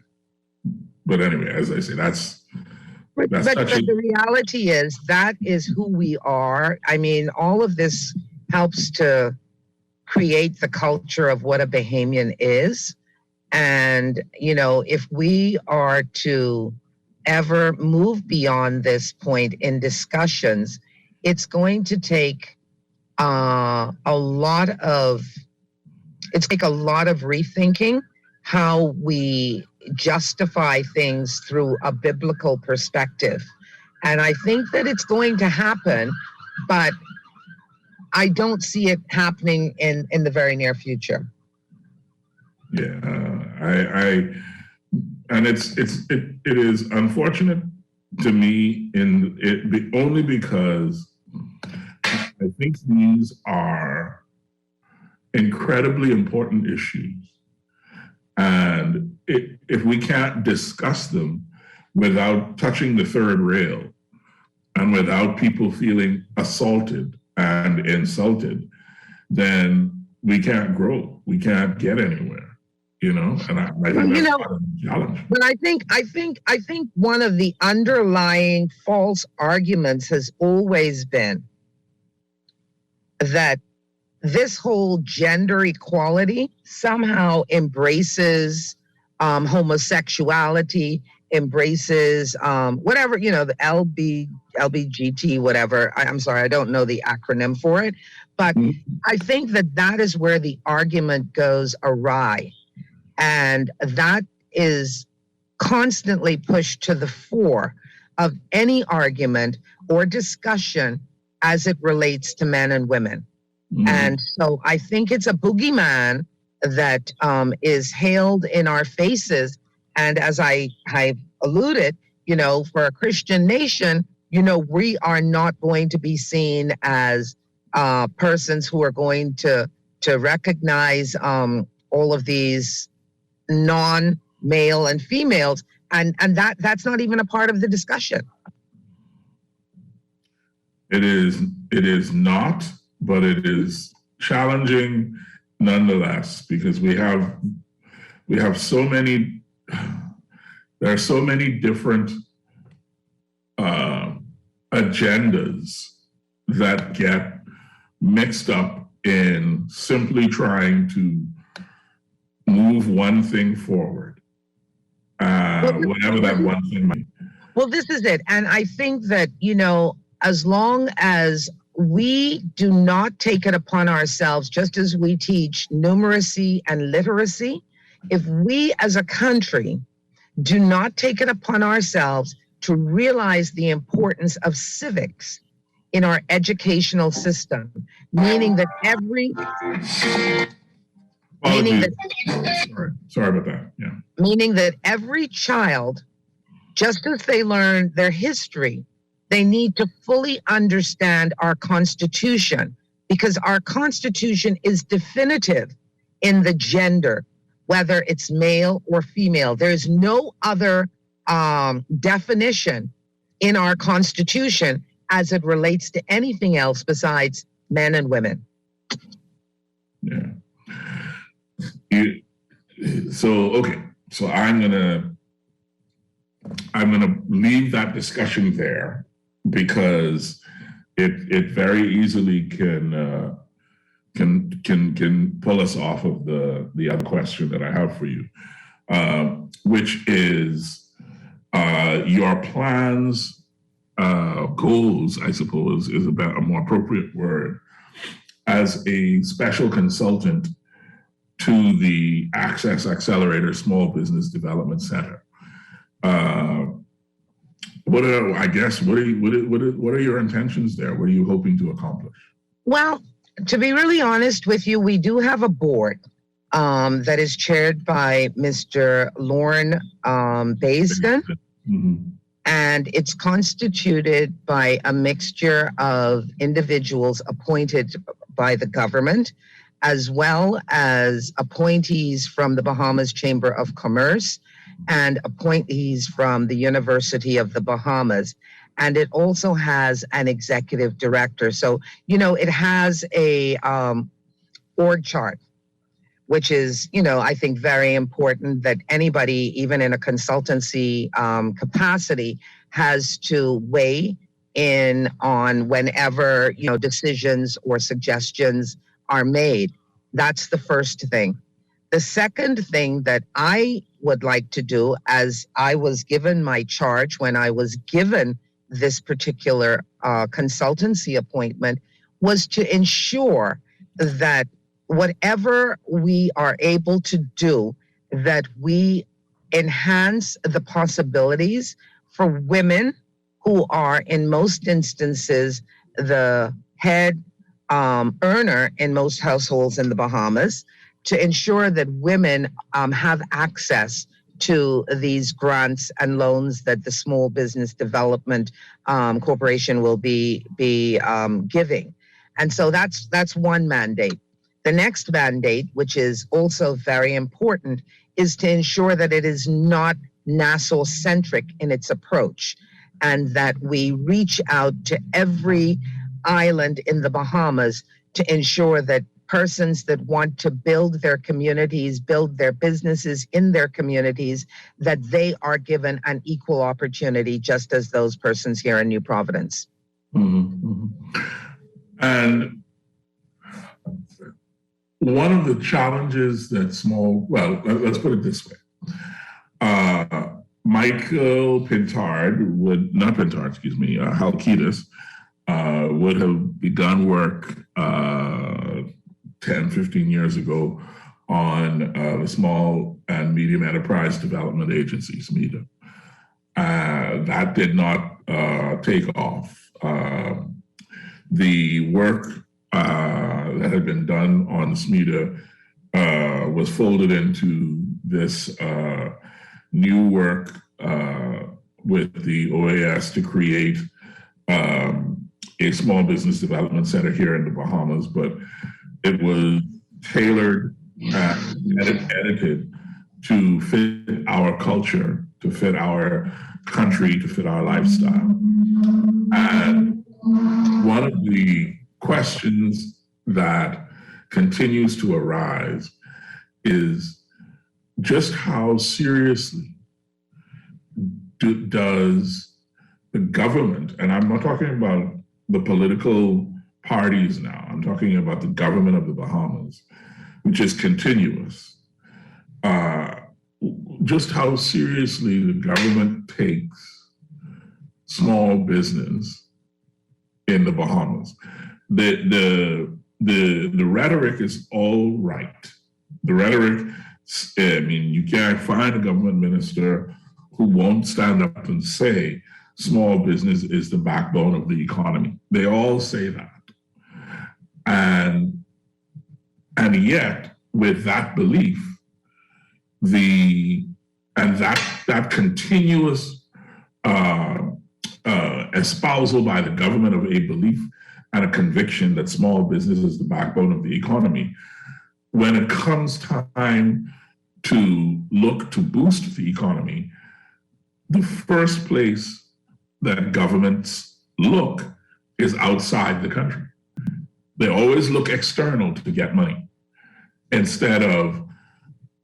But anyway, as I say, that's but the reality is that is who we are. I mean, all of this helps to create the culture of what a Bahamian is. And, if we are to ever move beyond this point in discussions, it's going to take a lot of rethinking how we justify things through a biblical perspective. And I think that it's going to happen, but I don't see it happening in the very near future. Yeah, and it is unfortunate to me only because I think these are incredibly important issues, and if we can't discuss them without touching the third rail and without people feeling assaulted and insulted, then we can't grow. We can't get anywhere. And I think that's part of the challenge. But I think one of the underlying false arguments has always been that this whole gender equality somehow embraces homosexuality, embraces whatever, the LBGT, whatever. I'm sorry, I don't know the acronym for it. But I think that is where the argument goes awry. And that is constantly pushed to the fore of any argument or discussion as it relates to men and women. Mm-hmm. And so I think it's a boogeyman that is hailed in our faces. And as I alluded, for a Christian nation, we are not going to be seen as persons who are going to recognize all of these non-male and females, and that's not even a part of the discussion. It is not, but it is challenging nonetheless, because we have so many. There are so many different agendas that get mixed up in simply trying to move one thing forward, whatever that one thing might be. Well, this is it. And I think that, as long as we do not take it upon ourselves, just as we teach numeracy and literacy, if we as a country do not take it upon ourselves to realize the importance of civics in our educational system, meaning that meaning Apologies. that Sorry about that. Yeah. meaning that every child, just as they learn their history, they need to fully understand our Constitution, because our Constitution is definitive in the gender, whether it's male or female. There's no other definition in our Constitution as it relates to anything else besides men and women. Yeah. So I'm gonna leave that discussion there, because it very easily can pull us off of the other question that I have for you, which is your plans, goals, I suppose, is about a more appropriate word, as a special consultant to the Access Accelerator Small Business Development Center. What are your intentions there? What are you hoping to accomplish? Well, to be really honest with you, we do have a board that is chaired by Mr. Lauren Baisden, and it's constituted by a mixture of individuals appointed by the government, as well as appointees from the Bahamas Chamber of Commerce and appointees from the University of the Bahamas. And it also has an executive director. So, it has a org chart, which is, I think very important, that anybody, even in a consultancy capacity, has to weigh in on whenever, decisions or suggestions are made. That's the first thing. The second thing that I would like to do, as I was given my charge when I was given this particular consultancy appointment, was to ensure that whatever we are able to do, that we enhance the possibilities for women who are, in most instances, the head earner in most households in the Bahamas, to ensure that women have access to these grants and loans that the Small Business Development Corporation will be giving. And so that's one mandate. The next mandate, which is also very important, is to ensure that it is not Nassau-centric in its approach, and that we reach out to every island in the Bahamas to ensure that persons that want to build their communities, build their businesses in their communities, that they are given an equal opportunity, just as those persons here in New Providence. Mm-hmm. And one of the challenges that let's put it this way. Michael Halkitis would have begun work 10, 15 years ago on the Small and Medium Enterprise Development Agency, SMEDA. That did not take off. The work that had been done on SMEDA was folded into this new work with the OAS to create a small business development center here in the Bahamas, but it was tailored and edited to fit our culture, to fit our country, to fit our lifestyle. And one of the questions that continues to arise is just how seriously does the government, and I'm not talking about the political parties now, I'm talking about the government of the Bahamas, which is continuous, just how seriously the government takes small business in the Bahamas. The rhetoric is all right. The rhetoric, you can't find a government minister who won't stand up and say small business is the backbone of the economy. They all say that. And yet, with that belief, that continuous espousal by the government of a belief and a conviction that small business is the backbone of the economy, when it comes time to look to boost the economy, the first place that governments look is outside the country. They always look external to get money, instead of,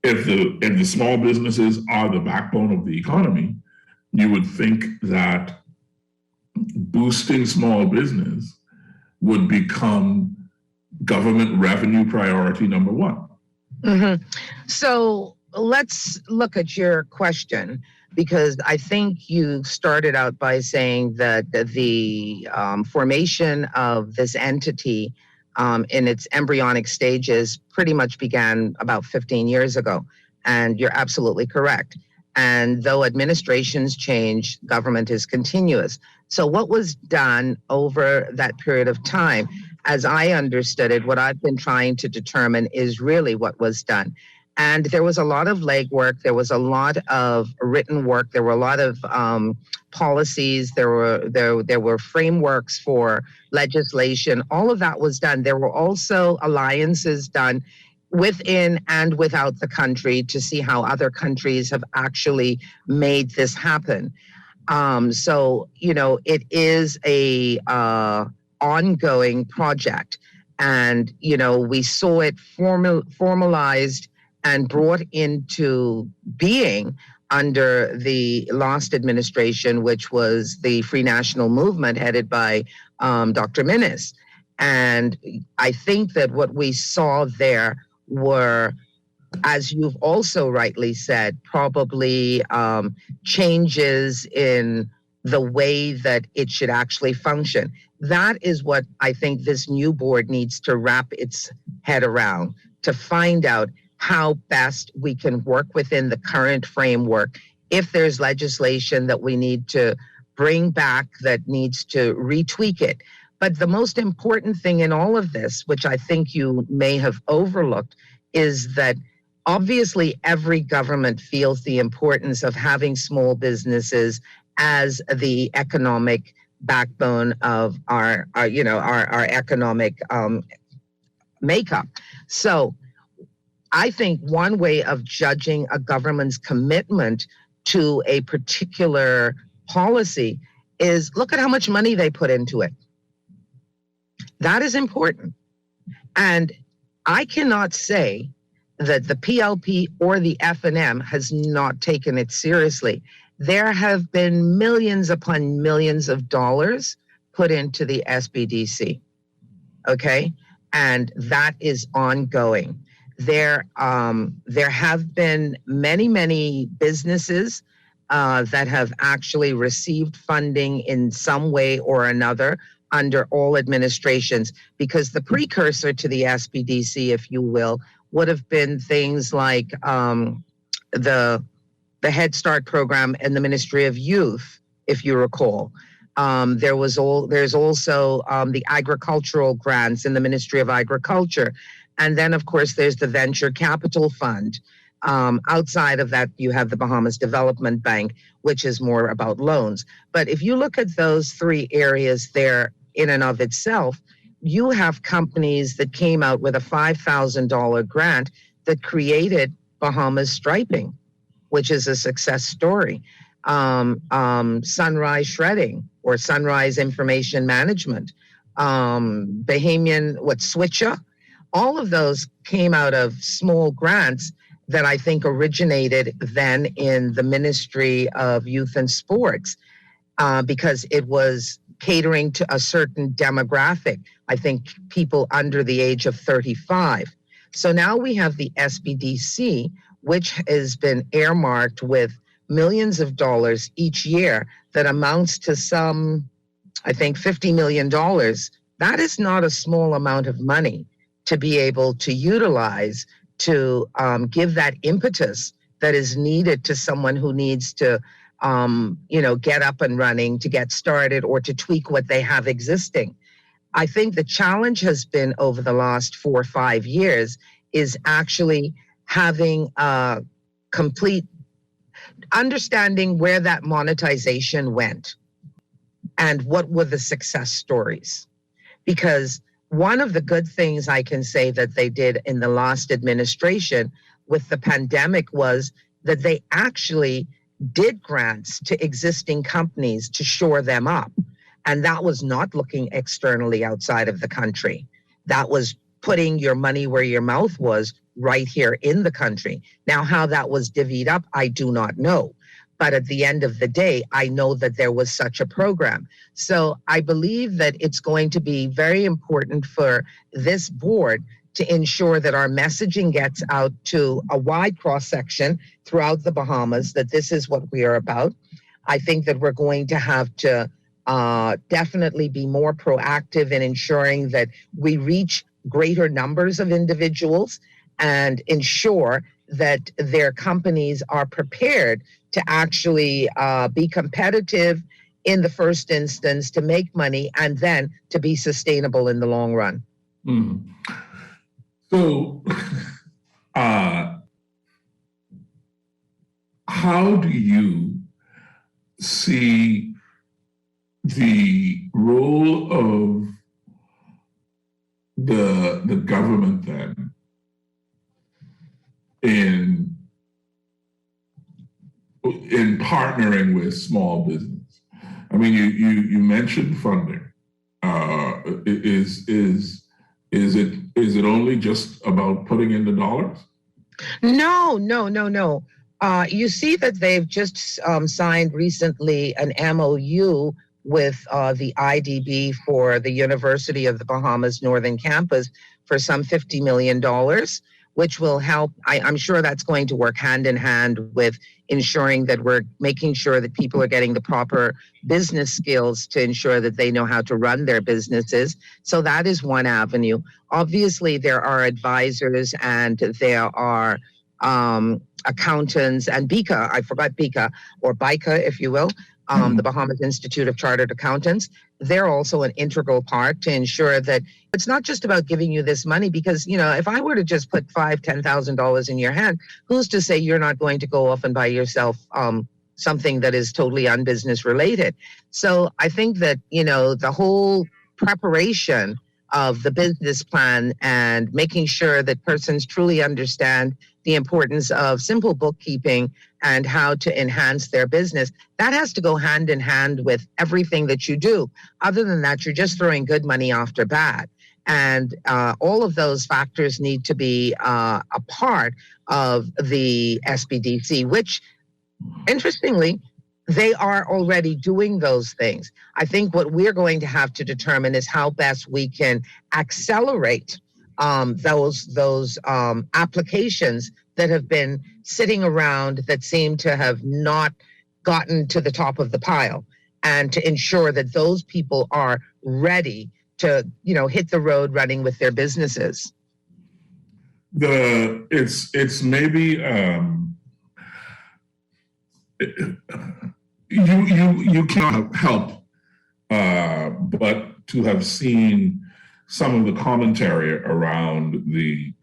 if the small businesses are the backbone of the economy, you would think that boosting small business would become government revenue priority number one. Mm-hmm. So let's look at your question, because I think you started out by saying that the formation of this entity in its embryonic stages pretty much began about 15 years ago. And you're absolutely correct. And though administrations change, government is continuous. So what was done over that period of time, as I understood it, what I've been trying to determine is really what was done. And there was a lot of legwork. There was a lot of written work. There were a lot of policies. There were frameworks for legislation. All of that was done. There were also alliances done within and without the country to see how other countries have actually made this happen. So, it is a ongoing project. And, we saw it formalized and brought into being under the last administration, which was the Free National Movement headed by Dr. Minnis. And I think that what we saw there were, as you've also rightly said, probably changes in the way that it should actually function. That is what I think this new board needs to wrap its head around, to find out how best we can work within the current framework. If there's legislation that we need to bring back that needs to retweak it. But the most important thing in all of this, which I think you may have overlooked, is that obviously every government feels the importance of having small businesses as the economic backbone of our economic makeup. So I think one way of judging a government's commitment to a particular policy is look at how much money they put into it. That is important. And I cannot say that the PLP or the FNM has not taken it seriously. There have been millions upon millions of dollars put into the SBDC, okay? And that is ongoing. There have been many businesses that have actually received funding in some way or another under all administrations, because the precursor to the SBDC, if you will, would have been things like the Head Start program and the Ministry of Youth, if you recall. There's also the agricultural grants in the Ministry of Agriculture. And then, of course, there's the Venture Capital Fund. Outside of that, you have the Bahamas Development Bank, which is more about loans. But if you look at those three areas there in and of itself, you have companies that came out with a $5,000 grant that created Bahamas Striping, which is a success story. Sunrise Shredding or Sunrise Information Management, Switcher. All of those came out of small grants that I think originated then in the Ministry of Youth and Sports, because it was catering to a certain demographic, I think people under the age of 35. So now we have the SBDC, which has been earmarked with millions of dollars each year that amounts to some, I think, $50 million. That is not a small amount of money to be able to utilize to give that impetus that is needed to someone who needs to get up and running, to get started, or to tweak what they have existing. I think the challenge has been over the last 4 or 5 years is actually having a complete understanding where that monetization went and what were the success stories. Because one of the good things I can say that they did in the last administration with the pandemic was that they actually did grants to existing companies to shore them up. And that was not looking externally outside of the country. That was putting your money where your mouth was right here in the country. Now, how that was divvied up, I do not know. But at the end of the day, I know that there was such a program. So I believe that it's going to be very important for this board to ensure that our messaging gets out to a wide cross-section throughout the Bahamas, that this is what we are about. I think that we're going to have to definitely be more proactive in ensuring that we reach greater numbers of individuals and ensure that their companies are prepared to actually be competitive in the first instance, to make money, and then to be sustainable in the long run. Mm. So, how do you see the role of the government then in partnering with small business? I mean, you mentioned funding. Is it only just about putting in the dollars? No. You see that they've just signed recently an MOU with the IDB for the University of the Bahamas Northern Campus for some $50 million, which will help. I'm sure that's going to work hand in hand with ensuring that we're making sure that people are getting the proper business skills to ensure that they know how to run their businesses. So that is one avenue. Obviously, there are advisors and there are accountants and BICA, I forgot BICA, or BICA, if you will, the Bahamas Institute of Chartered Accountants. They're also an integral part to ensure that it's not just about giving you this money, because, if I were to just put $5,000, $10,000 in your hand, who's to say you're not going to go off and buy yourself something that is totally unbusiness related? So I think that, the whole preparation of the business plan and making sure that persons truly understand the importance of simple bookkeeping and how to enhance their business, that has to go hand in hand with everything that you do. Other than that, you're just throwing good money after bad. And all of those factors need to be a part of the SBDC, which, interestingly, they are already doing those things. I think what we're going to have to determine is how best we can accelerate those applications that have been sitting around that seem to have not gotten to the top of the pile, and to ensure that those people are ready to, hit the road running with their businesses. It's maybe you cannot help but to have seen some of the commentary around the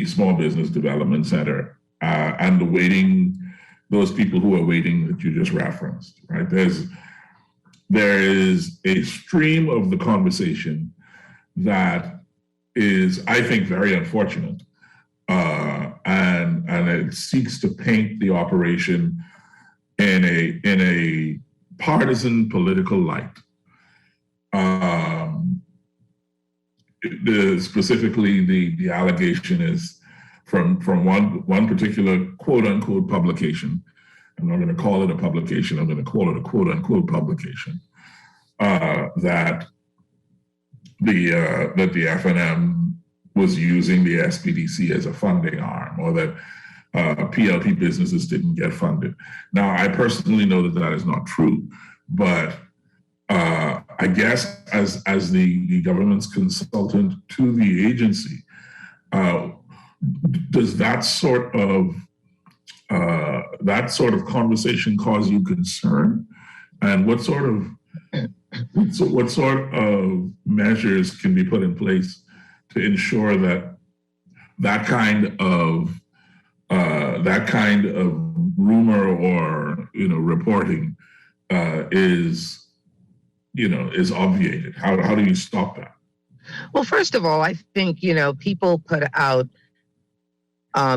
Small Business Development Center and those people who are waiting that you just referenced, right? There is a stream of the conversation that is, I think, very unfortunate, and it seeks to paint the operation in a partisan political light. Specifically, the allegation is from one particular quote unquote publication. I'm not going to call it a publication. I'm going to call it a quote unquote publication. That the FNM was using the SBDC as a funding arm, or that PLP businesses didn't get funded. Now, I personally know that is not true, but I guess as the government's consultant to the agency, does that sort of that sort of conversation cause you concern? And what sort of measures can be put in place to ensure that that kind of rumor or reporting is obviated? How do you stop that? Well, first of all, I think, people put out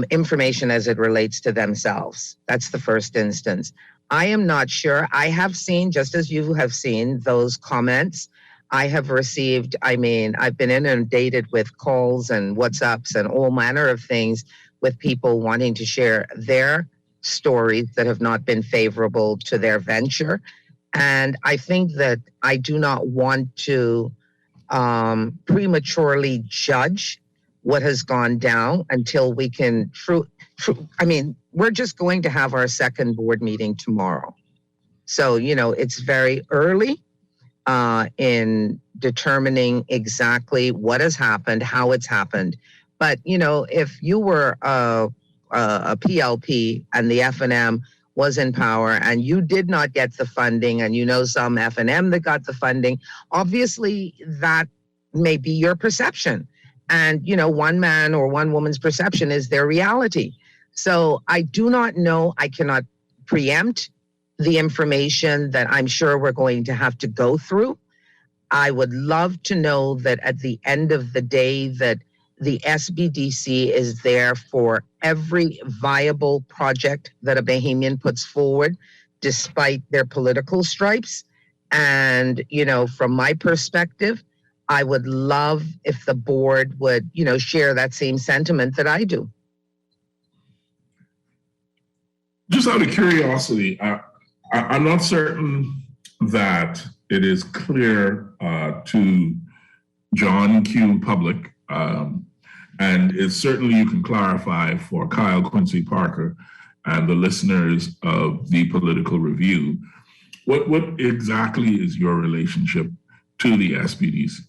information as it relates to themselves. That's the first instance. I am not sure. I have seen, just as you have seen, those comments. I have received, I've been inundated with calls and WhatsApps and all manner of things with people wanting to share their stories that have not been favorable to their venture. And I think that I do not want to prematurely judge what has gone down until we can we're just going to have our second board meeting tomorrow. So, it's very early in determining exactly what has happened, how it's happened. But, if you were a PLP and the F&M was in power and you did not get the funding and some F&M that got the funding, obviously that may be your perception. And, one man or one woman's perception is their reality. So I do not know. I cannot preempt the information that I'm sure we're going to have to go through. I would love to know that at the end of the day that the SBDC is there for every viable project that a Bahamian puts forward, despite their political stripes. And, from my perspective, I would love if the board would, share that same sentiment that I do. Just out of curiosity, I'm not certain that it is clear to John Q. Public, and it's certainly you can clarify for Kyle Quincy Parker and the listeners of the Political Review. What exactly is your relationship to the SBDC?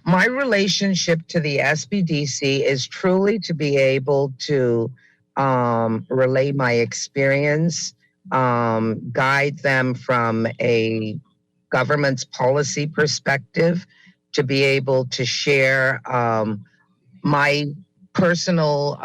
My relationship to the SBDC is truly to be able to relay my experience, guide them from a government's policy perspective, to be able to share my personal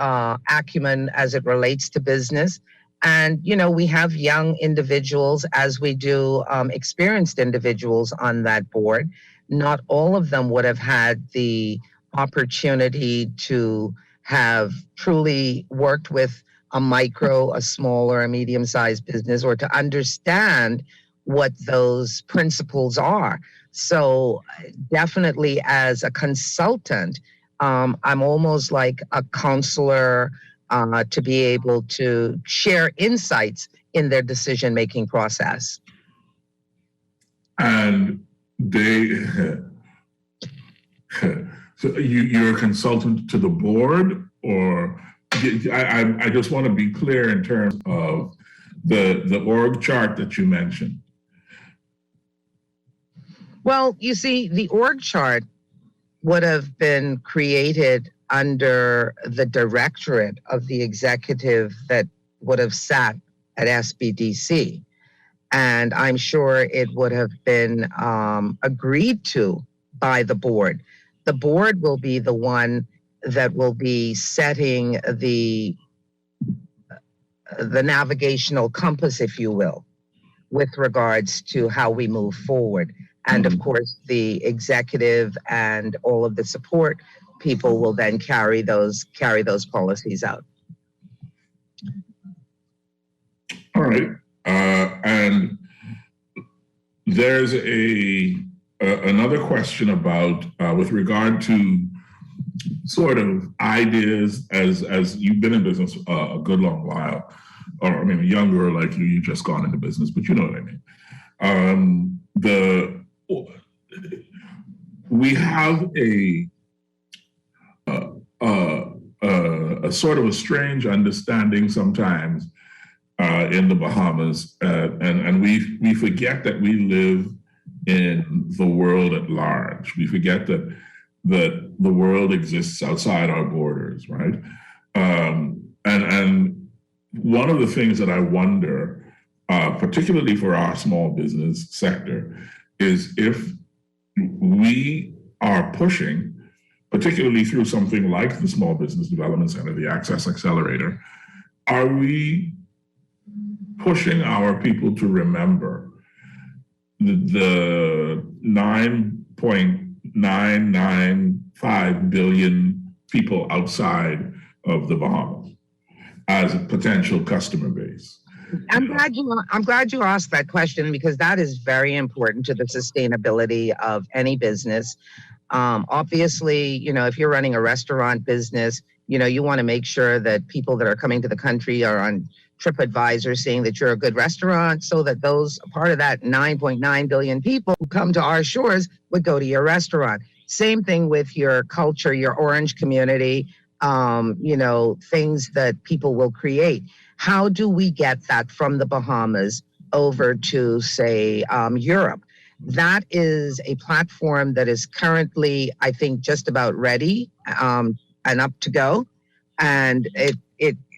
acumen as it relates to business. And, we have young individuals, as we do experienced individuals on that board. Not all of them would have had the opportunity to have truly worked with a micro, a small, or a medium-sized business, or to understand what those principles are. So definitely as a consultant, I'm almost like a counselor to be able to share insights in their decision-making process. And so you're a consultant to the board, or I just want to be clear in terms of the org chart that you mentioned. Well, you see, the org chart would have been created under the directorate of the executive that would have sat at SBDC. And I'm sure it would have been agreed to by the board. The board will be the one that will be setting the navigational compass, if you will, with regards to how we move forward. And of course, the executive and all of the support people will then carry those policies out. All right. And there's another question about with regard to sort of ideas as you've been in business a good long while, or younger like you just gone into business, but you know what I mean. We have a sort of a strange understanding sometimes in the Bahamas, and we forget that we live in the world at large. We forget that the world exists outside our borders, right? And one of the things that I wonder, particularly for our small business sector, is if we are pushing, particularly through something like the Small Business Development Center, the Access Accelerator, are we pushing our people to remember the 9.995 billion people outside of the Bahamas as a potential customer base? I'm glad you asked that question, because that is very important to the sustainability of any business. Obviously, if you're running a restaurant business, you want to make sure that people that are coming to the country are on TripAdvisor saying that you're a good restaurant, so that those part of that 9.9 billion people who come to our shores would go to your restaurant. Same thing with your culture, your orange community, things that people will create. How do we get that from the Bahamas over to, say, Europe? That is a platform that is currently, I think, just about ready and up to go. And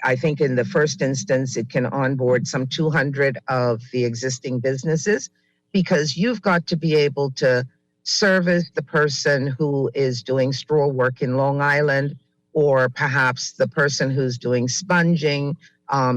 I think in the first instance, it can onboard some 200 of the existing businesses, because you've got to be able to service the person who is doing straw work in Long Island, or perhaps the person who's doing sponging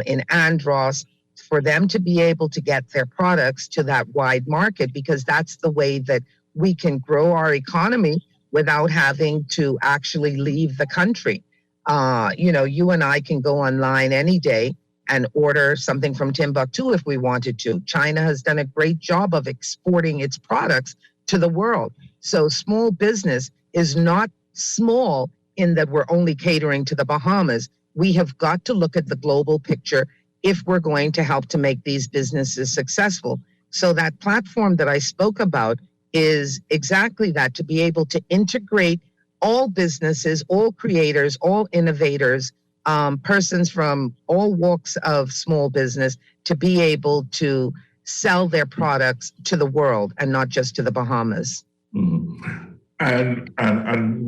in Andros, for them to be able to get their products to that wide market, because that's the way that we can grow our economy without having to actually leave the country. You and I can go online any day and order something from Timbuktu if we wanted to. China has done a great job of exporting its products to the world. So small business is not small in that we're only catering to the Bahamas. We have got to look at the global picture if we're going to help to make these businesses successful. So that platform that I spoke about is exactly that, to be able to integrate all businesses, all creators, all innovators, persons from all walks of small business, to be able to sell their products to the world and not just to the Bahamas. Mm-hmm. And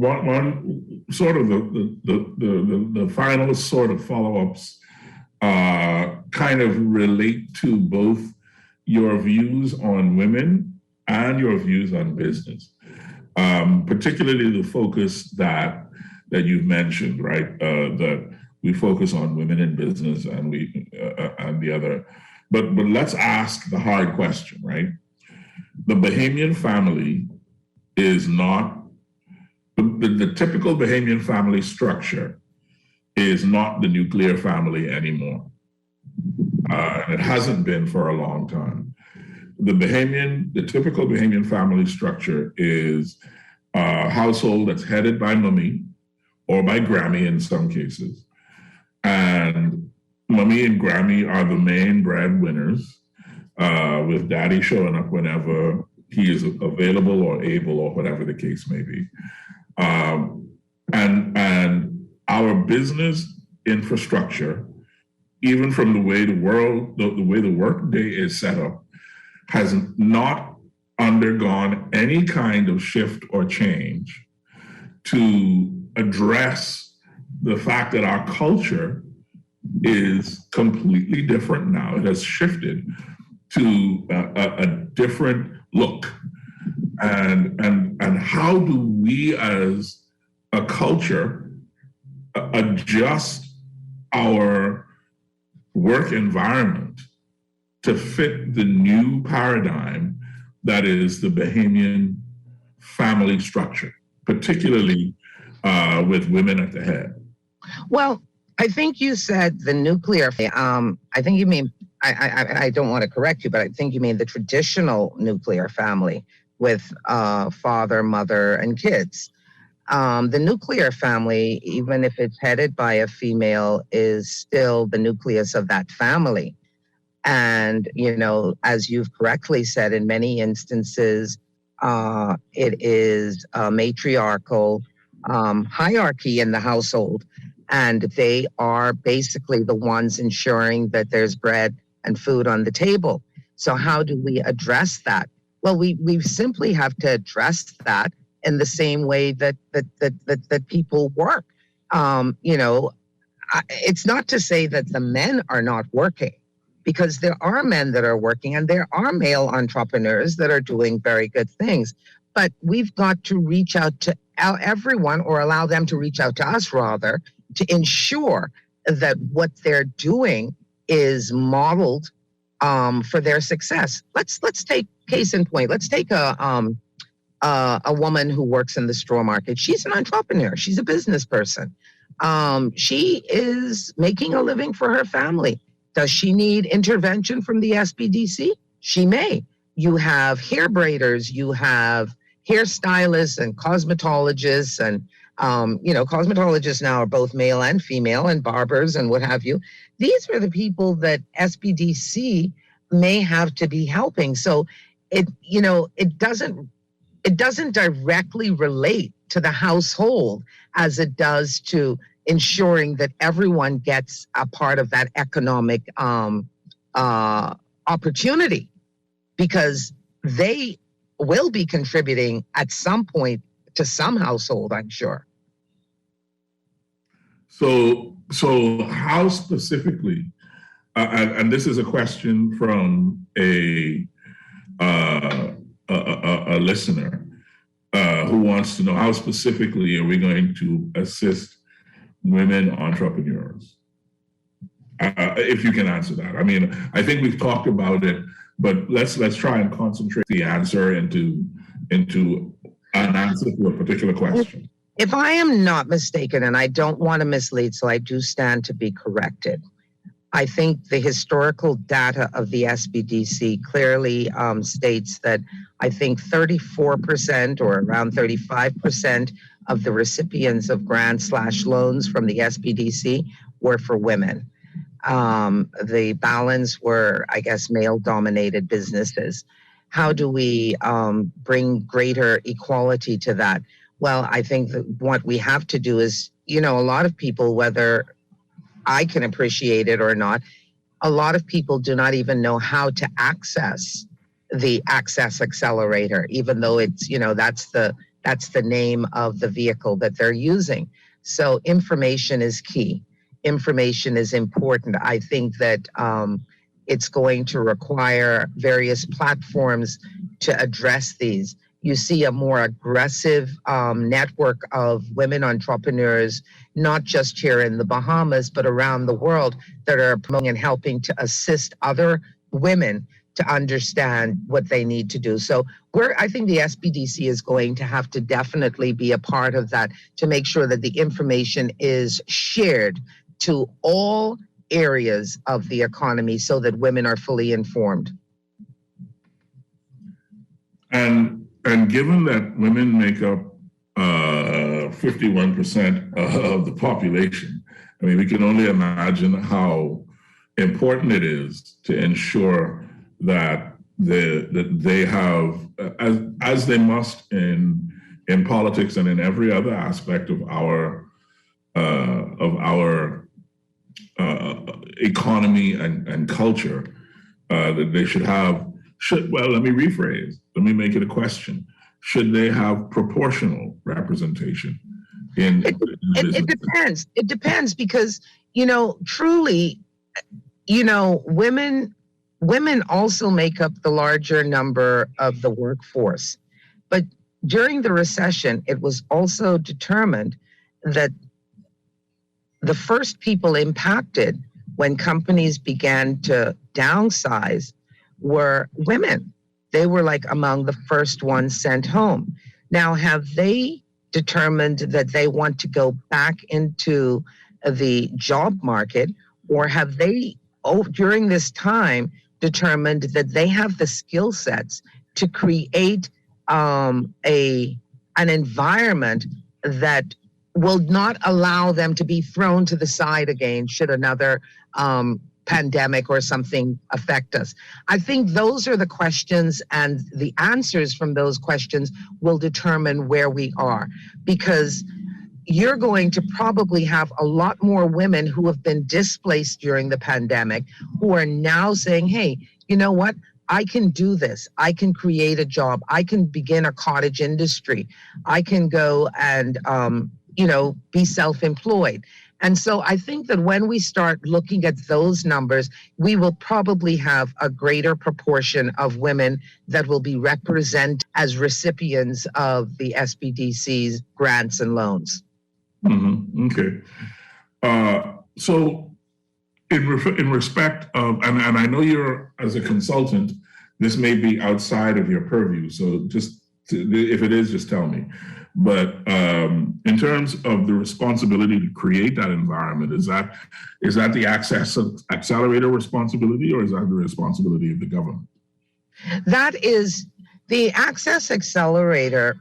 one sort of the final sort of follow-ups kind of relate to both your views on women and your views on business, particularly the focus that you've mentioned, right? That we focus on women in business and the other. But let's ask the hard question, right? The Bahamian family is not, the typical Bahamian family structure is not the nuclear family anymore. And it hasn't been for a long time. The typical Bahamian family structure is a household that's headed by Mummy or by Grammy in some cases. And Mummy and Grammy are the main breadwinners, with Daddy showing up whenever he is available or able, or whatever the case may be. And our business infrastructure, even from the way the work day is set up, has not undergone any kind of shift or change to address the fact that our culture is completely different now. It has shifted to a different look. And how do we as a culture adjust our work environment to fit the new paradigm that is the Bahamian family structure, particularly with women at the head? Well, I think you said the nuclear, I think you mean, I don't want to correct you, but I think you mean the traditional nuclear family with father, mother, and kids. The nuclear family, even if it's headed by a female, is still the nucleus of that family. And, as you've correctly said, in many instances, it is a matriarchal hierarchy in the household. And they are basically the ones ensuring that there's bread and food on the table. So how do we address that? Well, we simply have to address that in the same way that people work. it's not to say that the men are not working, because there are men that are working and there are male entrepreneurs that are doing very good things. But we've got to reach out to everyone, or allow them to reach out to us rather, to ensure that what they're doing is modeled for their success. Let's take case in point. Let's take a woman who works in the straw market. She's an entrepreneur. She's a business person. She is making a living for her family. Does she need intervention from the SBDC? She may. You have hair braiders, you have hairstylists and cosmetologists, and cosmetologists now are both male and female, and barbers and what have you. These are the people that SBDC may have to be helping. So it doesn't directly relate to the household as it does to ensuring that everyone gets a part of that economic opportunity, because they will be contributing at some point to some household, I'm sure. So how specifically, and this is a question from a listener who wants to know, how specifically are we going to assist women entrepreneurs? If you can answer that. I mean, I think we've talked about it, but let's try and concentrate the answer into an answer to a particular question. If I am not mistaken, and I don't want to mislead, so I do stand to be corrected, I think the historical data of the SBDC clearly states that I think 34% or around 35% of the recipients of grants/loans from the SBDC were for women. The balance were, I guess, male-dominated businesses. How do we bring greater equality to that? Well, I think that what we have to do is, a lot of people, whether I can appreciate it or not, a lot of people do not even know how to access the Access Accelerator, even though it's, that's the name of the vehicle that they're using. So information is key. Information is important. I think that it's going to require various platforms to address these. You see a more aggressive network of women entrepreneurs, not just here in the Bahamas, but around the world, that are promoting and helping to assist other women to understand what they need to do. So I think the SBDC is going to have to definitely be a part of that, to make sure that the information is shared to all areas of the economy so that women are fully informed. And given that women make up 51% of the population, I mean, we can only imagine how important it is to ensure that they have, as they must in politics and in every other aspect of our economy and culture, that they let me rephrase. Let me make it a question. Should they have proportional representation in it depends. It depends, because, truly, women also make up the larger number of the workforce. But during the recession, it was also determined that the first people impacted when companies began to downsize were women. They were like among the first ones sent home. Now, have they determined that they want to go back into the job market, or have they, during this time, determined that they have the skill sets to create an environment that will not allow them to be thrown to the side again should another pandemic or something affect us? I think those are the questions, and the answers from those questions will determine where we are, because you're going to probably have a lot more women who have been displaced during the pandemic who are now saying, hey, you know what? I can do this. I can create a job. I can begin a cottage industry. I can go and, be self-employed. And so I think that when we start looking at those numbers, we will probably have a greater proportion of women that will be represented as recipients of the SBDC's grants and loans. Mm-hmm. Okay. So in respect of, and I know you're, as a consultant, this may be outside of your purview, so if it is, just tell me. But in terms of the responsibility to create that environment, is that the Access Accelerator responsibility, or is that the responsibility of the government? That is the Access Accelerator.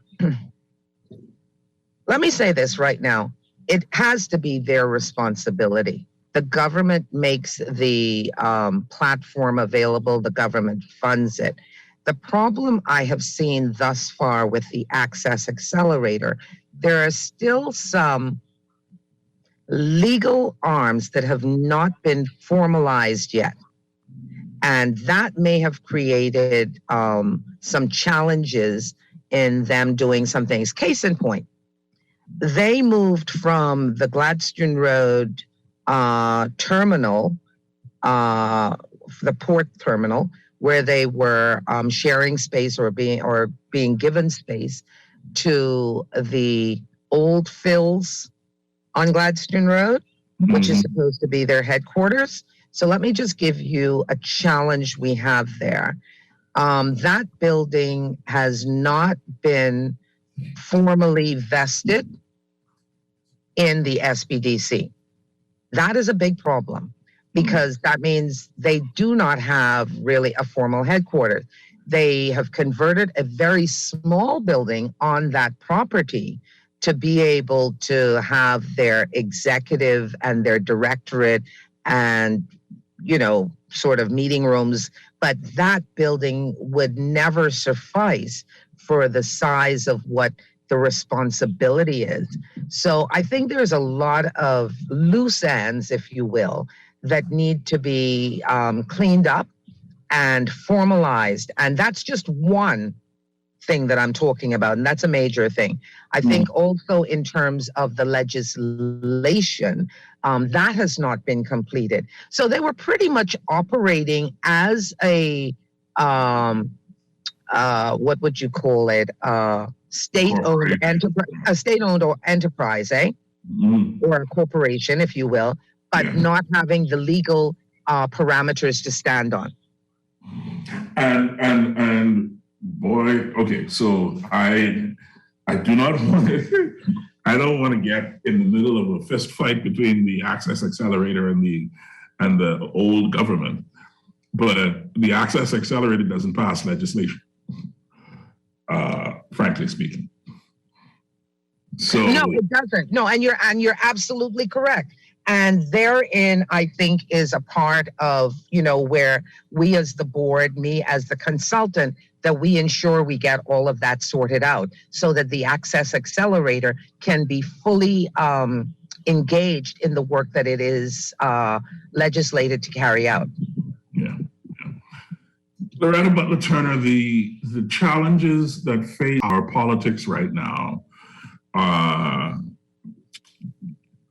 Let me say this right now. It has to be their responsibility. The government makes the platform available. The government funds it. The problem I have seen thus far with the Access Accelerator, there are still some legal arms that have not been formalized yet. And that may have created some challenges in them doing some things. Case in point, they moved from the Gladstone Road terminal, the port terminal, where they were sharing space or being given space, to the old Phil's on Gladstone Road, which is supposed to be their headquarters. So let me just give you a challenge we have there. That building has not been formally vested in the SBDC. That is a big problem, because that means they do not have really a formal headquarters. They have converted a very small building on that property to be able to have their executive and their directorate and, sort of meeting rooms. But that building would never suffice for the size of what the responsibility is. So I think there's a lot of loose ends, if you will, that need to be cleaned up and formalized. And that's just one thing that I'm talking about, and that's a major thing. I think also in terms of the legislation, that has not been completed. So they were pretty much operating as a, what would you call it? State-owned enterprise, a state-owned enterprise, or a corporation, if you will, but not having the legal parameters to stand on. And boy, okay, so I do not want to, I don't want to get in the middle of a fist fight between the Access Accelerator and the old government, but the Access Accelerator doesn't pass legislation, frankly speaking. So no, it doesn't. No, and you're absolutely correct. And therein, I think, is a part of, where we as the board, me as the consultant, that we ensure we get all of that sorted out so that the Access Accelerator can be fully engaged in the work that it is legislated to carry out. Yeah. Loretta Butler Turner, the challenges that face our politics right now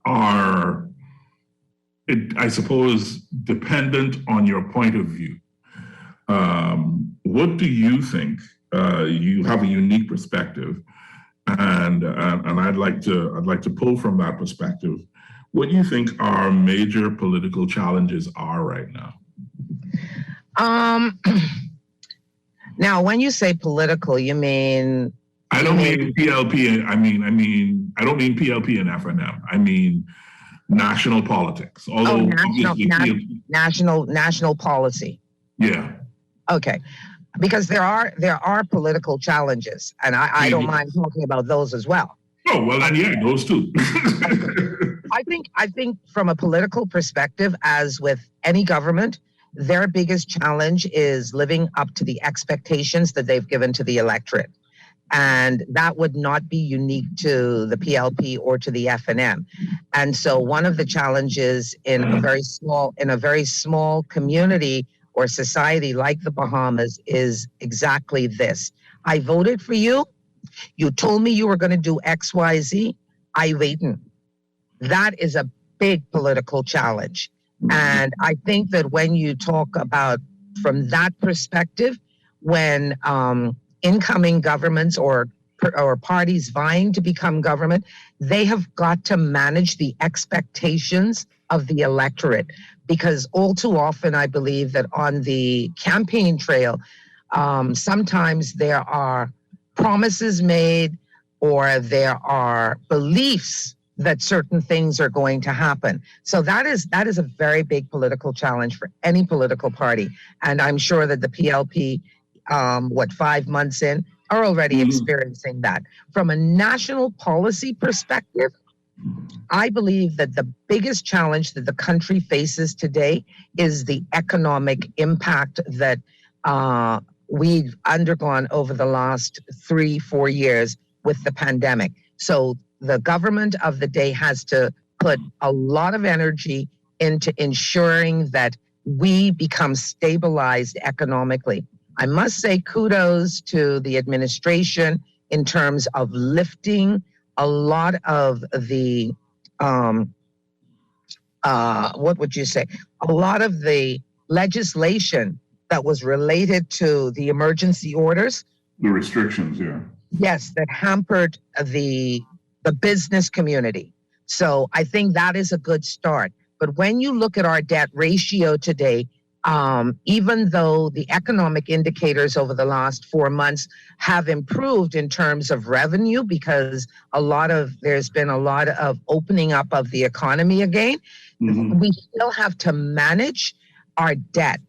are, I suppose, dependent on your point of view. What do you think? You have a unique perspective, and I'd like to pull from that perspective. What do you think our major political challenges are right now? Now, when you say political, you mean? I don't mean PLP. I don't mean PLP and FNM. I mean national politics. Although national policy. Yeah. Okay. Because there are political challenges, and I don't mind talking about those as well. Oh, well, then yeah, those too. I think from a political perspective, as with any government, their biggest challenge is living up to the expectations that they've given to the electorate. And that would not be unique to the PLP or to the FNM. And so one of the challenges in a very small community or society like the Bahamas is exactly this. I voted for you. You told me you were going to do X, Y, Z. I waiting. That is a big political challenge. And I think that when you talk about from that perspective, when incoming governments or parties vying to become government, they have got to manage the expectations of the electorate. Because all too often, I believe that on the campaign trail, sometimes there are promises made or there are beliefs that certain things are going to happen. So that is a very big political challenge for any political party. And I'm sure that the PLP, 5 months in, are already experiencing that. From a national policy perspective, I believe that the biggest challenge that the country faces today is the economic impact that we've undergone over the last 3-4 years with the pandemic. So the government of the day has to put a lot of energy into ensuring that we become stabilized economically. I must say kudos to the administration in terms of lifting a lot of the, what would you say? A lot of the legislation that was related to the emergency orders. The restrictions, yeah. Yes, that hampered the business community. So I think that is a good start. But when you look at our debt ratio today, even though the economic indicators over the last 4 months have improved in terms of revenue, because there's been a lot of opening up of the economy again, we still have to manage our debt.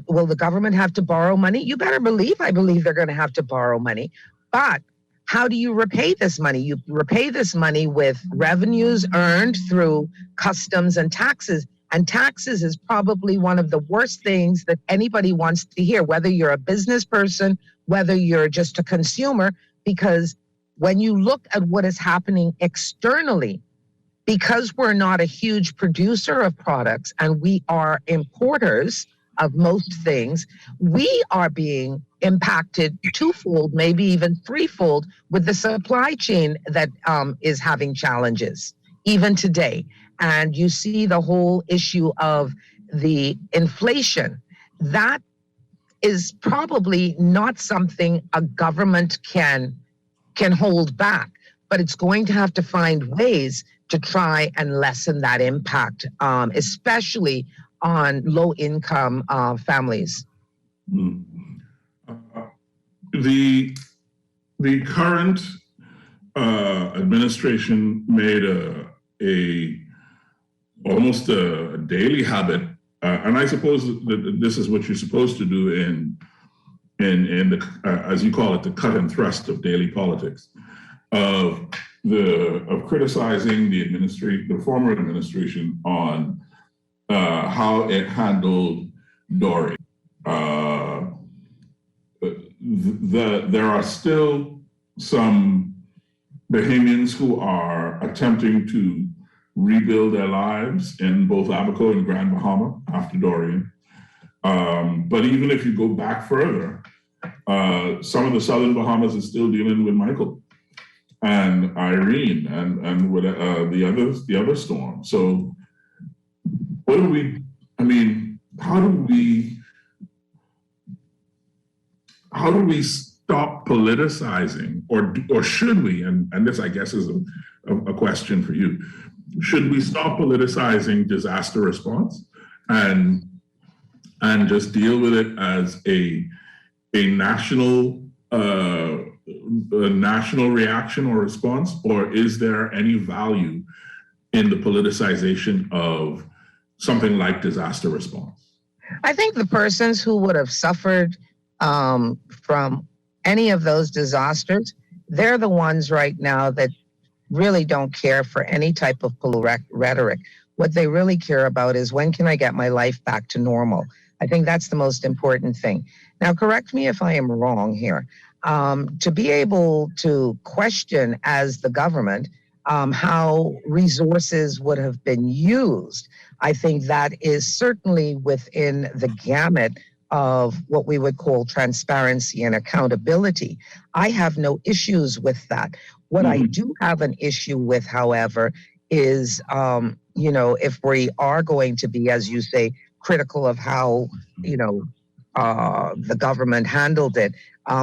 Will the government have to borrow money? You better believe, I believe they're going to have to borrow money. But how do you repay this money? You repay this money with revenues earned through customs and taxes. And taxes is probably one of the worst things that anybody wants to hear, whether you're a business person, whether you're just a consumer, because when you look at what is happening externally, because we're not a huge producer of products and we are importers of most things, we are being impacted twofold, maybe even threefold, with the supply chain that is having challenges even today. And you see the whole issue of the inflation. That is probably not something a government can hold back, but it's going to have to find ways to try and lessen that impact, especially on low-income families. The current administration made almost a daily habit, and I suppose that this is what you're supposed to do in the as you call it, the cut and thrust of daily politics, of criticizing the former administration on how it handled Dory. There are still some Bahamians who are attempting to rebuild their lives in both Abaco and Grand Bahama after Dorian. But even if you go back further, some of the southern Bahamas is still dealing with Michael and Irene and with the other storm. So how do we stop politicizing, or should we? And this, I guess, is a question for you. Should we stop politicizing disaster response and just deal with it as a national reaction or response, or is there any value in the politicization of something like disaster response? I think the persons who would have suffered from any of those disasters, they're the ones right now that really don't care for any type of rhetoric. What they really care about is, when can I get my life back to normal? I think that's the most important thing. Now, correct me if I am wrong here. To be able to question as the government how resources would have been used, I think that is certainly within the gamut of what we would call transparency and accountability. I have no issues with that. What I do have an issue with, however, is if we are going to be, as you say, critical of how, the government handled it,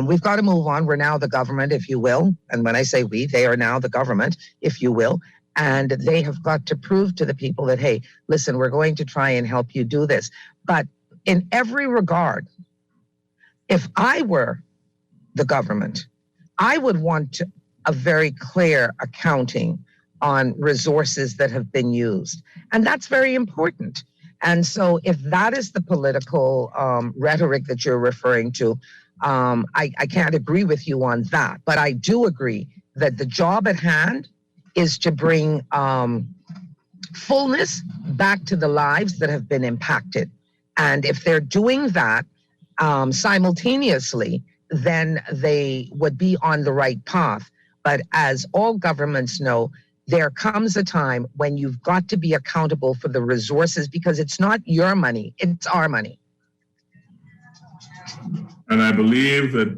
we've got to move on. We're now the government, if you will. And when I say we, they are now the government, if you will. And they have got to prove to the people that, hey, listen, we're going to try and help you do this. But in every regard, if I were the government, I would want a very clear accounting on resources that have been used. And that's very important. And so if that is the political rhetoric that you're referring to, I can't agree with you on that. But I do agree that the job at hand is to bring fullness back to the lives that have been impacted. And if they're doing that simultaneously, then they would be on the right path. But as all governments know, there comes a time when you've got to be accountable for the resources, because it's not your money, it's our money. And I believe that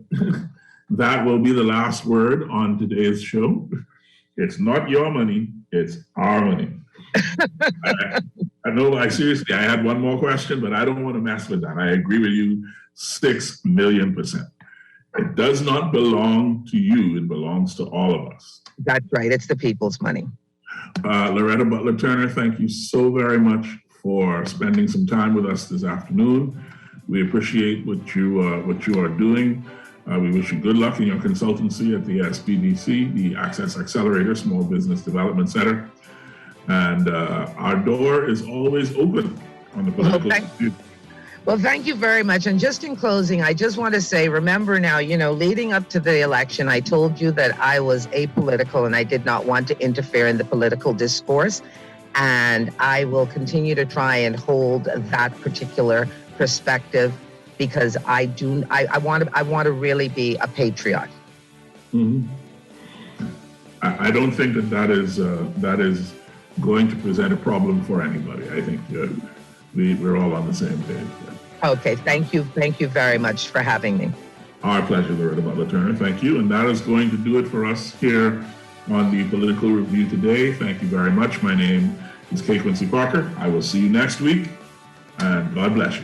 that will be the last word on today's show. It's not your money, it's our money. I know, seriously, I had one more question, but I don't want to mess with that. I agree with you 6 million %. It does not belong to you, it belongs to all of us. That's right, it's the people's money. Loretta Butler Turner, thank you so very much for spending some time with us this afternoon. We appreciate what you are doing. We wish you good luck in your consultancy at the SBDC, the Access Accelerator Small Business Development Center. And our door is always open on the political. Well, thank you very much. And just in closing, I just want to say, remember now, leading up to the election, I told you that I was apolitical and I did not want to interfere in the political discourse. And I will continue to try and hold that particular perspective, because I want to really be a patriot. Mm-hmm. I don't think that is going to present a problem for anybody. I think we're all on the same page. Okay, thank you very much for having me. Our pleasure, Loretta Butler Turner. Thank you, and that is going to do it for us here on the Political Review today. Thank you very much. My name is Quincy Parker. I will see you next week, and God bless you.